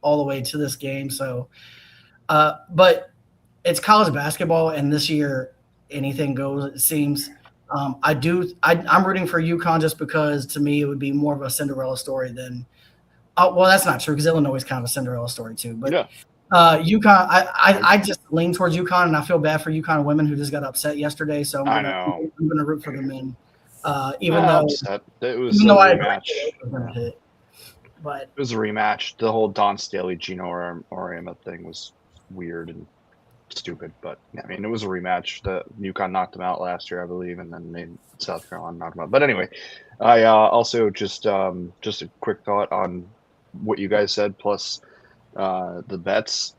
all the way to this game. So, but it's college basketball, and this year anything goes. It seems. I'm rooting for UConn just because to me it would be more of a Cinderella story than. Well, that's not true because Illinois is kind of a Cinderella story too. But UConn, I just lean towards UConn, and I feel bad for UConn women who just got upset yesterday. So I'm going to root for the men. Even though I agree but it was a rematch. The whole Don Staley, Gino Auriemma thing was weird and stupid, but I mean, it was a rematch. The UConn knocked them out last year, I believe, and then South Carolina knocked them out. But anyway, I also just a quick thought on what you guys said, plus the bets.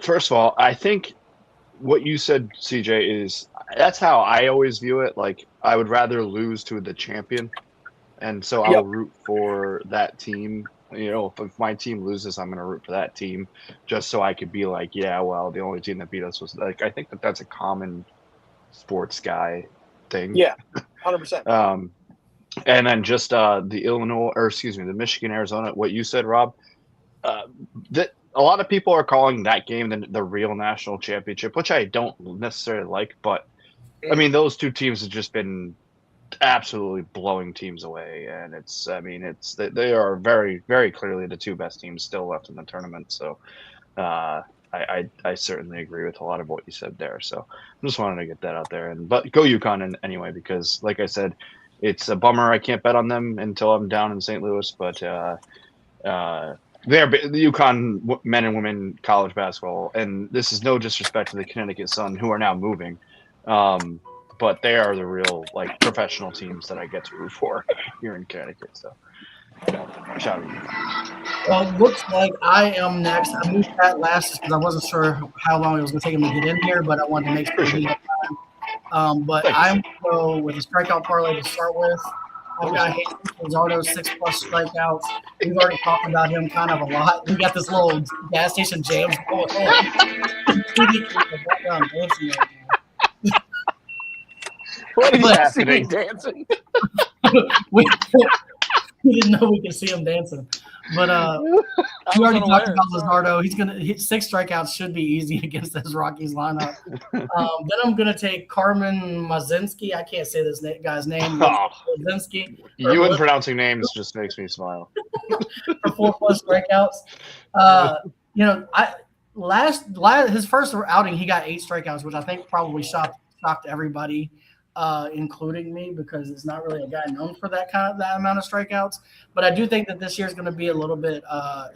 First of all, I think what you said, CJ, that's how I always view it. Like, I would rather lose to the champion, and so I'll root for that team. If my team loses, I'm going to root for that team, just so I could be like, yeah, well, the only team that beat us was like. I think that's a common sports guy thing. Yeah, 100%. And then just the Michigan Arizona. What you said, Rob. That a lot of people are calling that game the real national championship, which I don't necessarily like. But I mean, those two teams have just been absolutely blowing teams away, and they are very, very clearly the two best teams still left in the tournament. So I I certainly agree with a lot of what you said there. So I just wanted to get that out there. But go UConn anyway, because like I said, it's a bummer I can't bet on them until I'm down in St. Louis. But they're the UConn men and women college basketball, and this is no disrespect to the Connecticut Sun, who are now moving. But they are the real like professional teams that I get to root for here in Connecticut. So shout out. Well, looks like I am next. I moved that last because I wasn't sure how long it was going to take him to get in here, but I wanted to make sure he had time. But I'm going to go with a strikeout parlay to start with. I've got Jesus Luzardo, 6+ strikeouts. We've already talked about him kind of a lot. We got this little gas station jams going on. What is But- happening? Dancing? we didn't know we could see him dancing. But we already talked about Luzardo. He's going to hit 6 strikeouts, should be easy against this Rockies lineup. Then I'm going to take Carmen Mazinski. I can't say this guy's name. Mazinski. You and pronouncing names just makes me smile. For 4+ strikeouts. His first outing, he got 8 strikeouts, which I think probably shocked everybody, including me, because it's not really a guy known for that amount of strikeouts. But I do think that this year is going to be a little bit.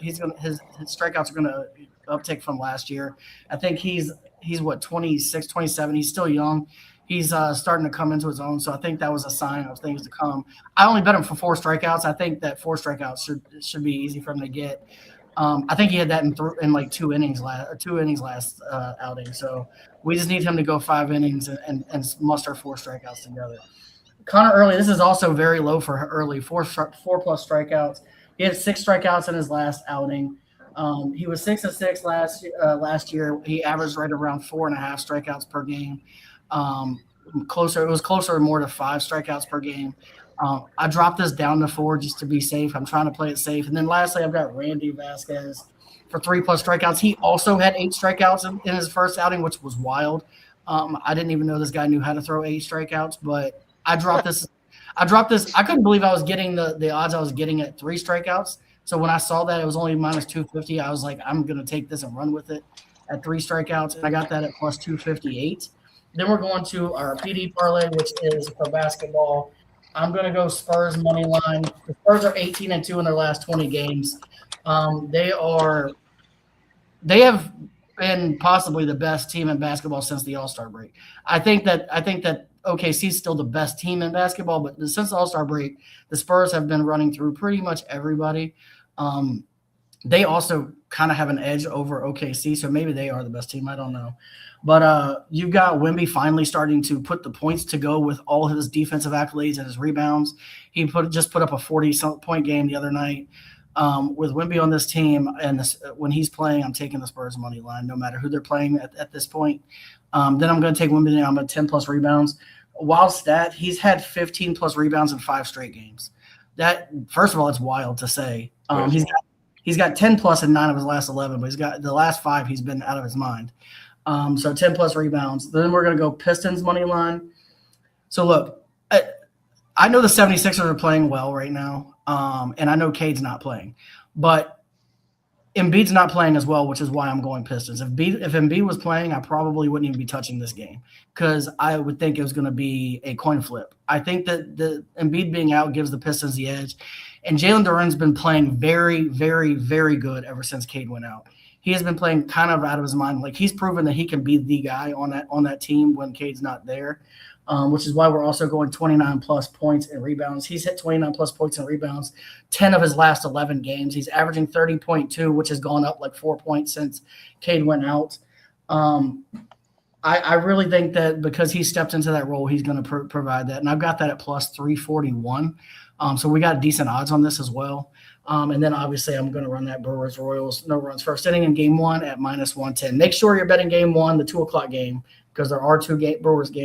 His strikeouts are going to uptick from last year. I think he's what 26, 27. He's still young. He's starting to come into his own. So I think that was a sign of things to come. I only bet him for 4 strikeouts. I think that 4 strikeouts should be easy for him to get. I think he had that in like 2 innings last outing. So we just need him to go 5 innings and muster 4 strikeouts together. Connor Early, this is also very low for Early, 4+ strikeouts. He had 6 strikeouts in his last outing. He was 6-6 last year. He averaged right around 4.5 strikeouts per game. It was closer more to 5 strikeouts per game. I dropped this down to 4 just to be safe. I'm trying to play it safe. And then lastly, I've got Randy Vasquez for 3+ strikeouts. He also had 8 strikeouts in his first outing, which was wild. I didn't even know this guy knew how to throw 8 strikeouts, but I dropped this. I couldn't believe I was getting the odds I was getting at 3 strikeouts. So when I saw that it was only -250, I was like, I'm going to take this and run with it at 3 strikeouts. And I got that at +258. Then we're going to our PD parlay, which is for basketball. I'm going to go Spurs money line. The Spurs are 18-2 in their last 20 games. They have been possibly the best team in basketball since the All-Star break. I think that OKC is still the best team in basketball, but since the All-Star break, the Spurs have been running through pretty much everybody. They also kind of have an edge over OKC, so maybe they are the best team. I don't know. But you've got Wemby finally starting to put the points to go with all his defensive accolades and his rebounds. He just put up a 40-point game the other night. With Wemby on this team, and when he's playing, I'm taking the Spurs money line, no matter who they're playing at this point. Then I'm going to take Wemby down by 10+ rebounds. Wild stat, he's had 15+ rebounds in 5 straight games. That, first of all, it's wild to say. He's got 10+ in 9 of his last 11, but he's got the last 5 he's been out of his mind. So 10+ rebounds. Then we're going to go Pistons money line. So look, I know the 76ers are playing well right now, and I know Cade's not playing. But Embiid's not playing as well, which is why I'm going Pistons. If Embiid was playing, I probably wouldn't even be touching this game because I would think it was going to be a coin flip. I think that the Embiid being out gives the Pistons the edge. And Jalen Duren's been playing very, very, very good ever since Cade went out. He has been playing kind of out of his mind. Like, he's proven that he can be the guy on that team when Cade's not there, which is why we're also going 29+ points and rebounds. He's hit 29+ points and rebounds 10 of his last 11 games. He's averaging 30.2, which has gone up like 4 points since Cade went out. I really think that because he stepped into that role, he's going to provide that. And I've got that at +341. So we got decent odds on this as well. And then obviously I'm going to run that Brewers Royals no runs first inning in game 1 at -110. Make sure you're betting game 1, the 2:00 game, because there are 2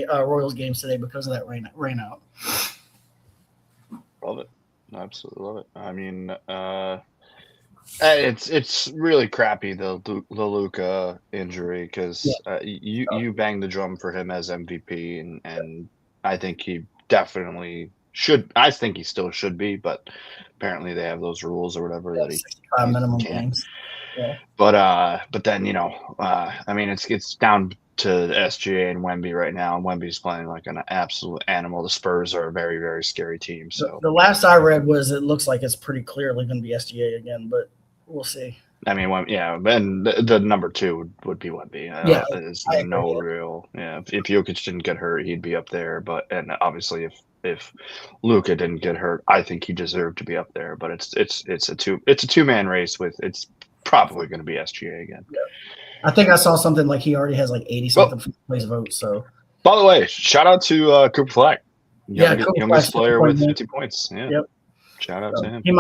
Royals games today because of that rain out. Love it. Absolutely love it. I mean, it's really crappy the Luka injury because you banged the drum for him as MVP and I think he definitely should. I think he still should be, but apparently they have those rules or whatever that he 65 minimum games. But then I mean it's down to SGA and Wemby right now, and Wemby's playing like an absolute animal. The Spurs are a very, very scary team. So the last I read was it looks like it's pretty clearly going to be SGA again, but we'll see. I mean, and the number 2 would be Wemby. There's no real. Yeah, if Jokic didn't get hurt, he'd be up there. And obviously, if Luka didn't get hurt, I think he deserved to be up there. But it's a 2-man race with it's probably going to be SGA again. Yeah. I think I saw something like he already has like 80-something place votes. So, by the way, shout out to Cooper Flag. Youngest player with 50 points. Yeah. Yep. Shout out to him. He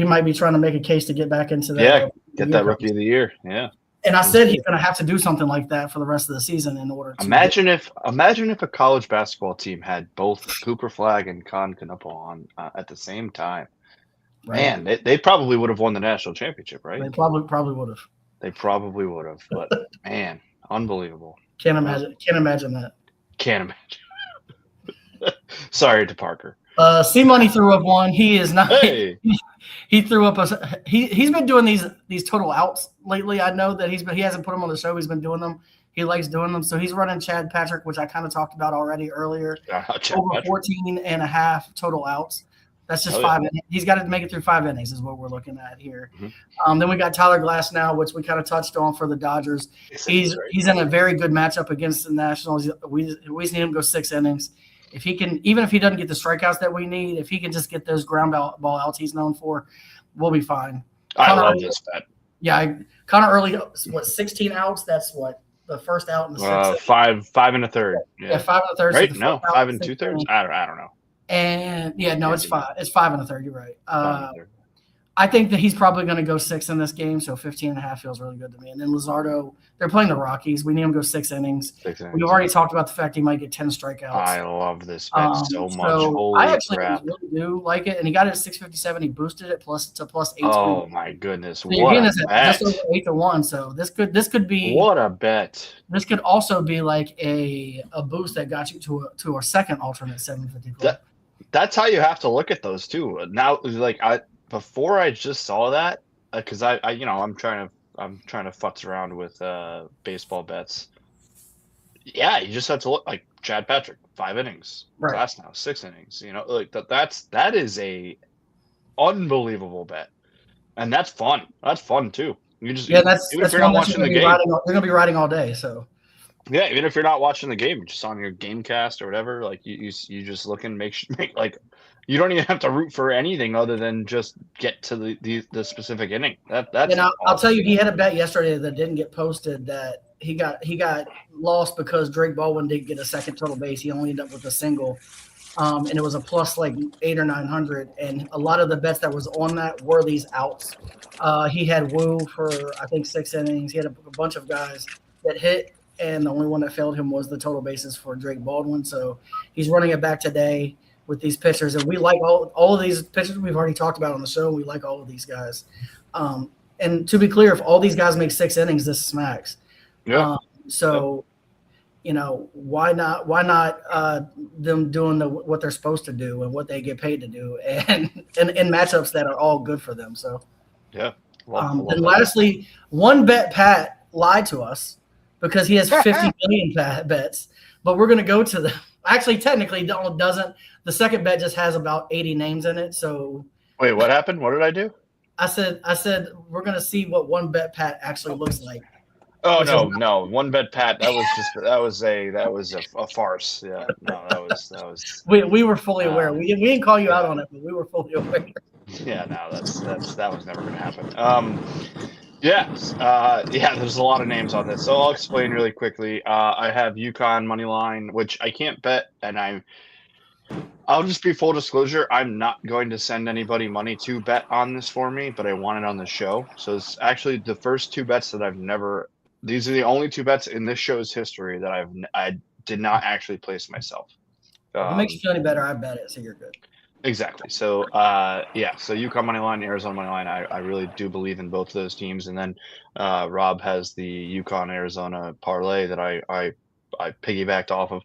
might be trying to make a case to get back into that. Yeah, get that Rookie of the Year. Yeah. And I said he's going to have to do something like that for the rest of the season in order to imagine if a college basketball team had both Cooper Flag and Con Knuppel on at the same time. Right. Man, they probably would have won the national championship, right? They probably would have. They probably would have, but man, unbelievable. Can't imagine that. Can't imagine. Sorry to Parker. C Money threw up one. He is not. Hey. He threw up he's been doing these total outs lately. I know that he hasn't put them on the show. He's been doing them. He likes doing them. So he's running Chad Patrick, which I kind of talked about already earlier. Over 14.5 total outs. That's just 5 innings. He's got to make it through 5 innings is what we're looking at here. Mm-hmm. Then we got Tyler Glass now, which we kind of touched on for the Dodgers. He's in a very good matchup against the Nationals. We need him to go 6 innings. If he can, even if he doesn't get the strikeouts that we need, if he can just get those ground ball outs he's known for, we'll be fine. I love this bet. Yeah, Connor Early, 16 outs? That's what, the first out in the 6th? 5 1/3. Yeah, 5 1/3. Right? No, 5 2/3. I don't know. And it's 5. It's 5 1/3. You're right. I think that he's probably going to go 6 in this game, so 15.5 feels really good to me. And then Luzardo, they're playing the Rockies. We need him to go 6 innings. We've already talked about the fact he might get 10 strikeouts. I love this bet so much. So I actually really do like it, and he got it at 657. He boosted it to +8. Oh my goodness! So what a bet. Just over 8-1. So this could be what a bet. This could also be like a boost that got you to a second alternate 750. That's how you have to look at those too. Now, before I just saw that, because I'm trying to futz around with baseball bets. Yeah, you just have to look like Chad Patrick, 5 innings. Right. Glass now 6 innings. That is a unbelievable bet, and that's fun. That's fun too. That's if you're not watching the game, you're gonna be riding all day. So. Yeah, even if you're not watching the game, just on your Gamecast or whatever, like you just look and make like you don't even have to root for anything other than just get to the specific inning. That's awesome. I'll tell you, he had a bet yesterday that didn't get posted that he got lost because Drake Baldwin didn't get a second total base. He only ended up with a single, and it was a plus like 800 or 900. And a lot of the bets that was on that were these outs. He had Wu for I think 6 innings. He had a bunch of guys that hit. And the only one that failed him was the total bases for Drake Baldwin. So he's running it back today with these pitchers. And we like all of these pitchers we've already talked about on the show. We like all of these guys. And to be clear, if all these guys make 6 innings, this smacks. Yeah. Why not them doing what they're supposed to do and what they get paid to do and in matchups that are all good for them. So, yeah. And lastly, One Bet Pat lied to us. Because he has 50 million bets, but we're going to go to actually technically doesn't. The second bet just has about 80 names in it. So wait, what happened? What did I do? I said we're going to see what One Bet Pat actually looks like. Oh no, One Bet Pat. That was a farce. Yeah, no, that was. We were fully aware. We didn't call you out on it, but we were fully aware. Yeah, no, that was never going to happen. Yes. There's a lot of names on this. So I'll explain really quickly. I have UConn money line, which I can't bet, and I'll just be full disclosure. I'm not going to send anybody money to bet on this for me, but I want it on the show. So it's actually the first 2 bets that these are the only 2 bets in this show's history that I did not actually place myself. If it makes you feel any better, I bet it, so you're good. Exactly. So, so UConn money line, Arizona money line. I really do believe in both of those teams. And then Rob has the UConn Arizona parlay that I piggybacked off of.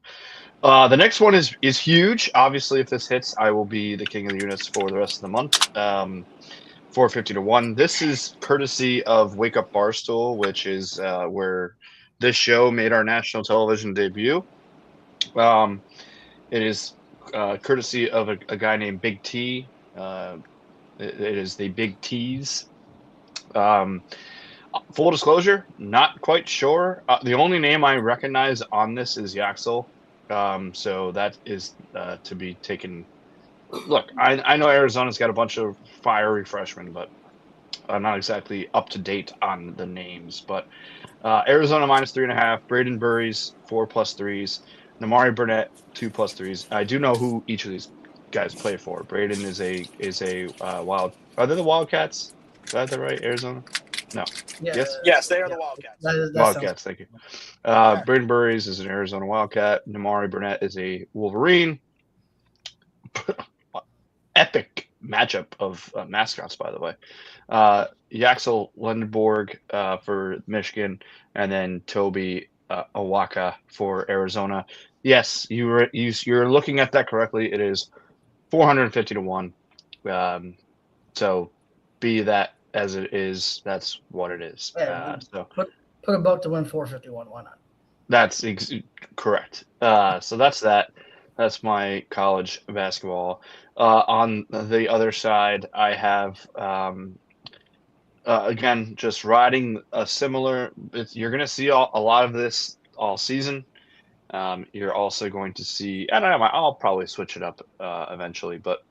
The next one is huge. Obviously, if this hits, I will be the king of the units for the rest of the month. 450 to 1. This is courtesy of Wake Up Barstool, which is where this show made our national television debut. It is courtesy of a guy named Big T. It is the Big T's. Full disclosure, not quite sure. The only name I recognize on this is Yaxel. So that is to be taken. Look, I know Arizona's got a bunch of fiery freshmen, but I'm not exactly up to date on the names. But Arizona -3.5, Braden Burries 4+3s, Namari Burnett 2+3s. I do know who each of these guys play for. Braden is a wild. Are they the Wildcats? Is that right? Arizona? No. Yeah. Yes, they are the Wildcats. That Wildcats, thank you. Braden Burries is an Arizona Wildcat. Namari Burnett is a Wolverine. Epic matchup of mascots, by the way. Yaxel Lindenborg for Michigan, and then Toby Awaka for Arizona. Yes, you're looking at that correctly. It is 450 to 1. So be that as it is, that's what it is. Yeah, so put a buck to win 451. Why not? That's correct. So that's that. That's my college basketball. On the other side, I have again just riding a similar. You're going to see a lot of this all season. You're also going to see, and I'll probably switch it up eventually, but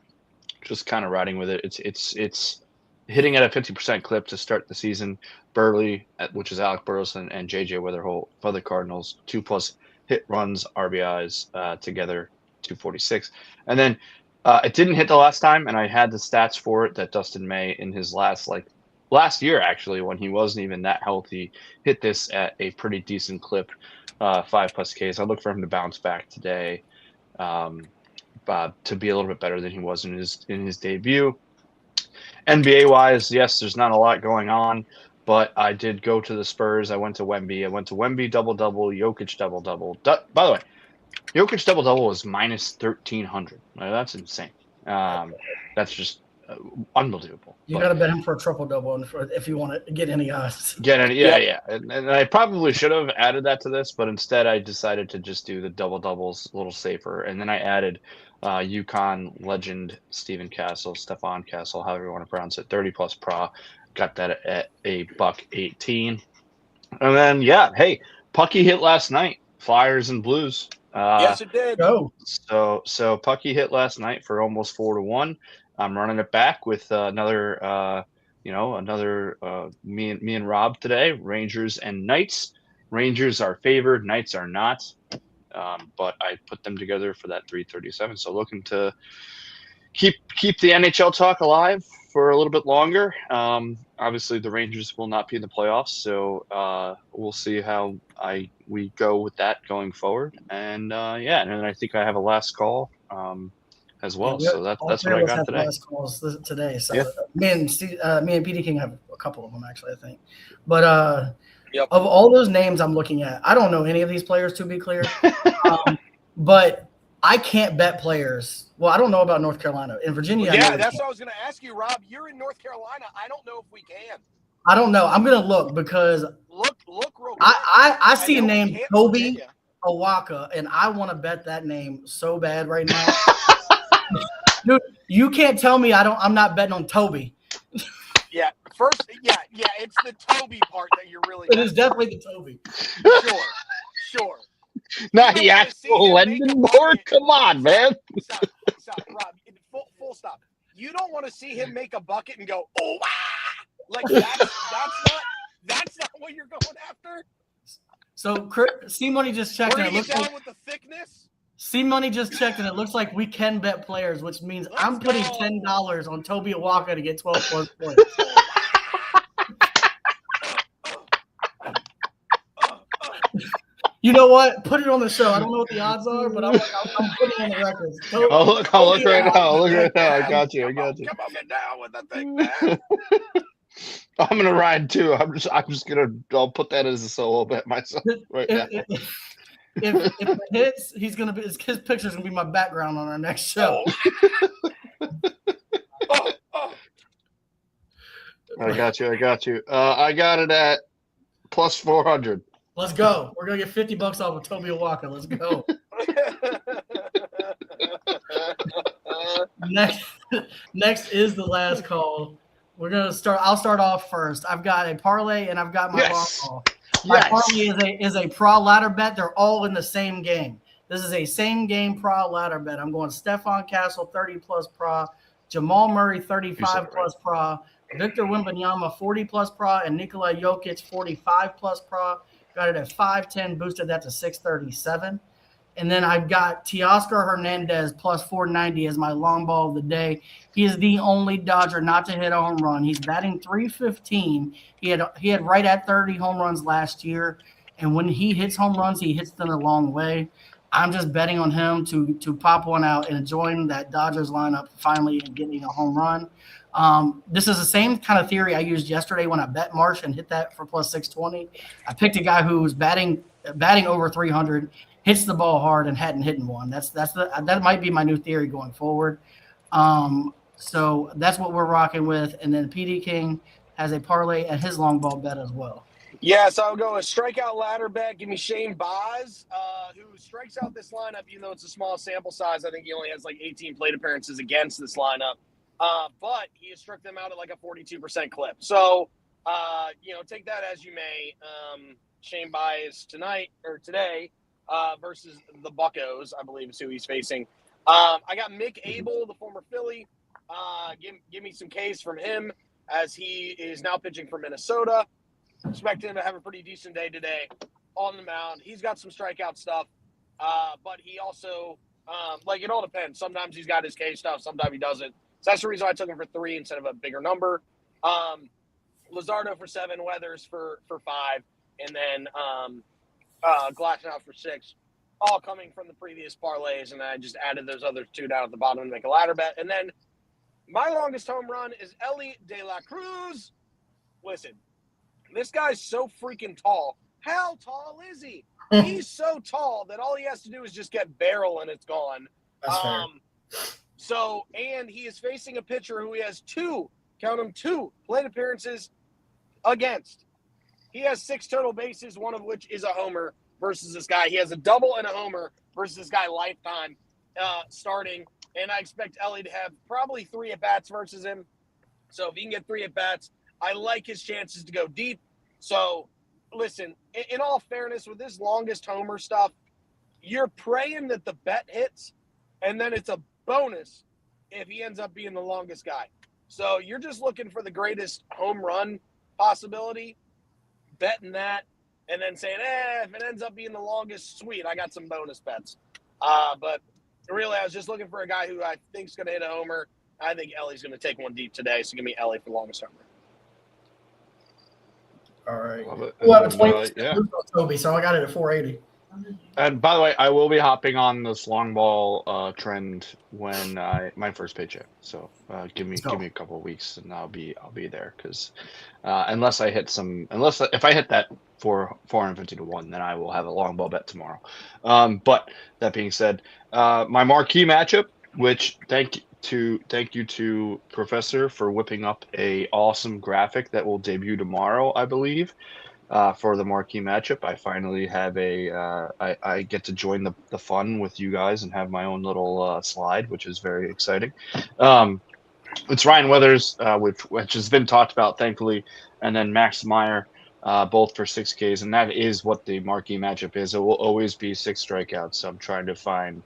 just kind of riding with it. It's hitting at a 50% clip to start the season. Burley, which is Alec Burleson, and JJ Witherholt for the Cardinals, 2+ hit runs, RBIs together, 246. And then it didn't hit the last time, and I had the stats for it that Dustin May in his last year, actually, when he wasn't even that healthy, hit this at a pretty decent clip, 5+ Ks. I look for him to bounce back today to be a little bit better than he was in his debut. NBA wise, yes, there's not a lot going on, but I did go to the Spurs. I went to Wemby. Double-double, Jokic double-double. By the way, Jokic double-double is -1,300. That's insane. That's just unbelievable. You got to bet him for a triple-double if you want to get any odds. Yeah. And I probably should have added that to this, but instead I decided to just do the double-doubles a little safer. And then I added UConn legend Stephen Castle, however you want to pronounce it, 30+ PRA. Got that at $1.18. And then, hey, Pucky hit last night, Flyers and Blues. Yes, it did. Go. So Pucky hit last night for almost 4-1. I'm running it back with another me and Rob today. Rangers and Knights. Rangers are favored, Knights are not. But I put them together for that 337. So looking to keep the NHL talk alive for a little bit longer. Obviously, the Rangers will not be in the playoffs, so we'll see how we go with that going forward. And and then I think I have a last call as well. So that's what I got today. Last calls today. So me and PD King have a couple of them actually, I think. But Yep. Of all those names I'm looking at, I don't know any of these players, to be clear. But I can't bet players. Well, I don't know about North Carolina. In Virginia, yeah, that's what I was going to ask you, Rob. You're in North Carolina. I don't know if we can. I don't know. I'm going to look because look real quick. I see a name, Toby Awaka, and I want to bet that name so bad right now. Dude, you can't tell me I'm not betting on Toby. Yeah, it's the Toby part that you're really. It is definitely the Toby. Sure. Not the actual Lindenborg. Come on, man. Stop, Rob. Full stop. You don't want to see him make a bucket and go, oh, like that's not what you're going after. So, C-Money just checked. We're gonna get down with the thickness. C-Money just checked, and it looks like we can bet players, which means I'm putting $10 on Toby Awaka to get 12+ points. You know what? Put it on the show. I don't know what the odds are, but I'm putting it on the records. I'll look right now. I got you. Come on, get down with the thing, man. I'm gonna ride too. I'll put that as a solo bet myself right now. If it hits, his picture's gonna be my background on our next show. I got you. I got it at plus 400. Let's go. We're gonna get $50 off of Toby Awaka. Let's go. Next is the last call. We're gonna start. I'll start off first. I've got a parlay and I've got my long call. My parlay is a pro ladder bet. They're all in the same game. This is a same game pro ladder bet. I'm going Stephon Castle 30 plus pro, Jamal Murray 35 plus pro, Victor Wembanyama 40 plus pro, and Nikola Jokic 45 plus pro. Got it at 510, boosted that to 637. And then I've got Teoscar Hernandez plus 490 as my long ball of the day. He is the only Dodger not to hit a home run. He's batting 315. He had right at 30 home runs last year. And when he hits home runs, he hits them a long way. I'm just betting on him to pop one out and join that Dodgers lineup finally and getting a home run. This is the same kind of theory I used yesterday when I bet Marsh and hit that for plus 620. I picked a guy who was batting over 300, hits the ball hard, and hadn't hit one. That might be my new theory going forward. So that's what we're rocking with. And then PD King has a parlay at his long ball bet as well. Yeah, so I'll go a strikeout ladder bet. Give me Shane Baz, who strikes out this lineup, even though it's a small sample size. I think he only has like 18 plate appearances against this lineup. But he has struck them out at like a 42% clip. So, take that as you may. Shane Baz today versus the Buccos, I believe is who he's facing. I got Mick Abel, the former Philly. Give me some Ks from him as he is now pitching for Minnesota. Expect him to have a pretty decent day today on the mound. He's got some strikeout stuff, but he also, it all depends. Sometimes he's got his K stuff, sometimes he doesn't. So that's the reason I took him for 3 instead of a bigger number. Luzardo for 7, Weathers for 5, and then Glasnow for 6, all coming from the previous parlays, and I just added those other 2 down at the bottom to make a ladder bet. And then my longest home run is Elly De La Cruz. Listen, this guy's so freaking tall. How tall is he? He's so tall that all he has to do is just get barrel and it's gone. That's fair. And he is facing a pitcher who he has 2 plate appearances against. He has 6 total bases, one of which is a homer versus this guy. He has a double and a homer versus this guy lifetime starting. And I expect Elly to have probably 3 at-bats versus him. So if he can get 3 at-bats, I like his chances to go deep. So, listen, in all fairness, with this longest homer stuff, you're praying that the bet hits, and then it's a bonus if he ends up being the longest guy. So you're just looking for the greatest home run possibility, betting that, and then saying, if it ends up being the longest, sweet, I got some bonus bets. But really, I was just looking for a guy who I think is going to hit a homer. I think Elly's going to take one deep today, so give me Elly for longest homer. All right. Yeah. Toby, so I got it at 480. And by the way, I will be hopping on this long ball trend when my first paycheck. So give me a couple of weeks and I'll be there because if I hit that 450 to 1, then I will have a long ball bet tomorrow. But that being said, my marquee matchup, which thank you to Professor for whipping up a awesome graphic that will debut tomorrow, I believe. For the marquee matchup, I finally have I get to join the fun with you guys and have my own little slide, which is very exciting. It's Ryan Weathers, which has been talked about, thankfully, and then Max Meyer, both for 6Ks, and that is what the marquee matchup is. It will always be 6 strikeouts. So I'm trying to find,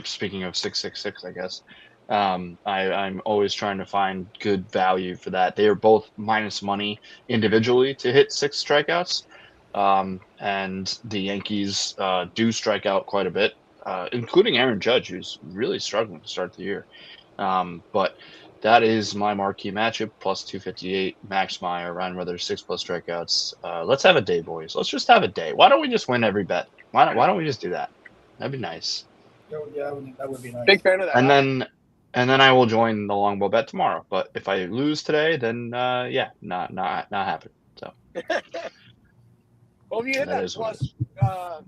speaking of 666, I guess. I'm always trying to find good value for that. They are both minus money individually to hit 6 strikeouts. And the Yankees do strike out quite a bit, including Aaron Judge, who's really struggling to start the year. But that is my marquee matchup, plus 258, Max Meyer, Ryan Weathers, 6+ strikeouts. Let's have a day, boys. Let's just have a day. Why don't we just win every bet? Why don't we just do that? That'd be nice. Yeah, that would be nice. Big fan of that. And then I will join the long ball bet tomorrow. But if I lose today, then not happen. So. Well, if you hit that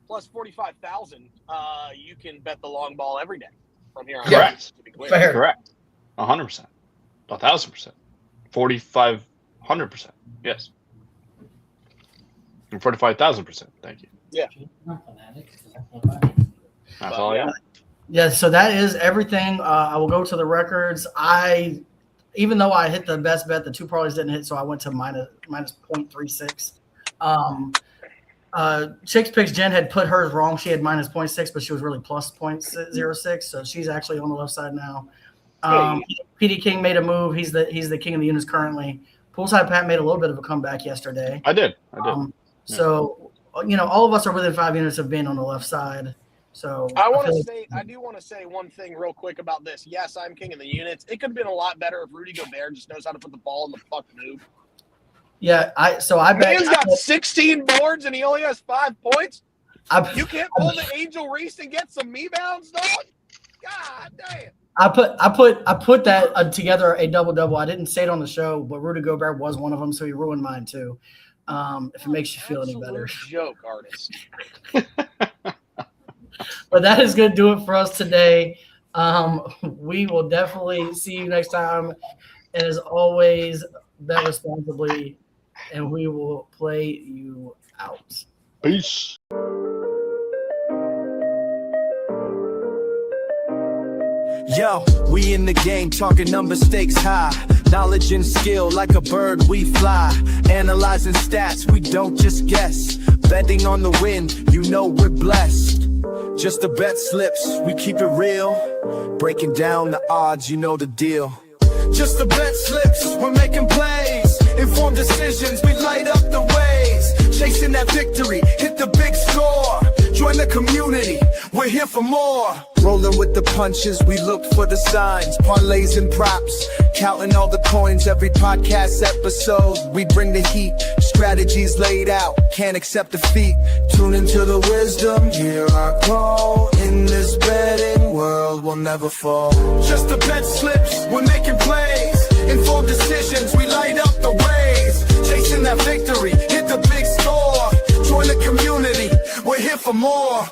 plus 45,000, you can bet the long ball every day from here on. Correct. To be clear. Fair. Correct. 100%. 1,000%. 4,500%. Yes. And 45,000%. Thank you. Yeah. That's all I got. Yeah, so that is everything. I will go to the records. Even though I hit the best bet, the two parlays didn't hit, so I went to minus 0.36. Chicks Picks Jen had put hers wrong. She had minus 0.6, but she was really plus 0.06, so she's actually on the left side now. PD King made a move. He's the king of the units currently. Poolside Pat made a little bit of a comeback yesterday. I did. So, all of us are within 5 units of being on the left side. So I do want to say one thing real quick about this. Yes, I'm king of the units. It could have been a lot better if Rudy Gobert just knows how to put the ball in the fucking hoop. Yeah, I bet he's got 16 boards and he only has 5 points. You can't pull the Angel Reese and get some rebounds, dog. God damn. I put that together a double. I didn't say it on the show, but Rudy Gobert was one of them, so he ruined mine too. If it makes you feel any better. Joke artist. But that is going to do it for us today. We will definitely see you next time. And as always, bet responsibly, and we will play you out. Peace. Yo, we in the game, talking number stakes high. Knowledge and skill, like a bird we fly. Analyzing stats, we don't just guess. Betting on the win, you know we're blessed. Just the bet slips, we keep it real. Breaking down the odds, you know the deal. Just the bet slips, we're making plays. Informed decisions, we light up the ways. Chasing that victory, hit the big score. Join the community, we're here for more. Rolling with the punches, we look for the signs. Parlays and props, counting all the coins. Every podcast episode, we bring the heat. Strategies laid out, can't accept defeat. Tune into the wisdom, hear our call. In this betting world, we'll never fall. Just the bet slips, we're making plays. Informed decisions, we light up the ways. Chasing that victory, hit the big score. Join the community, we're here for more.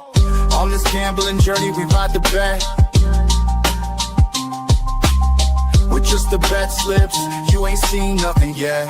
On this gambling journey, we ride the bet. With just the bet slips, you ain't seen nothing yet.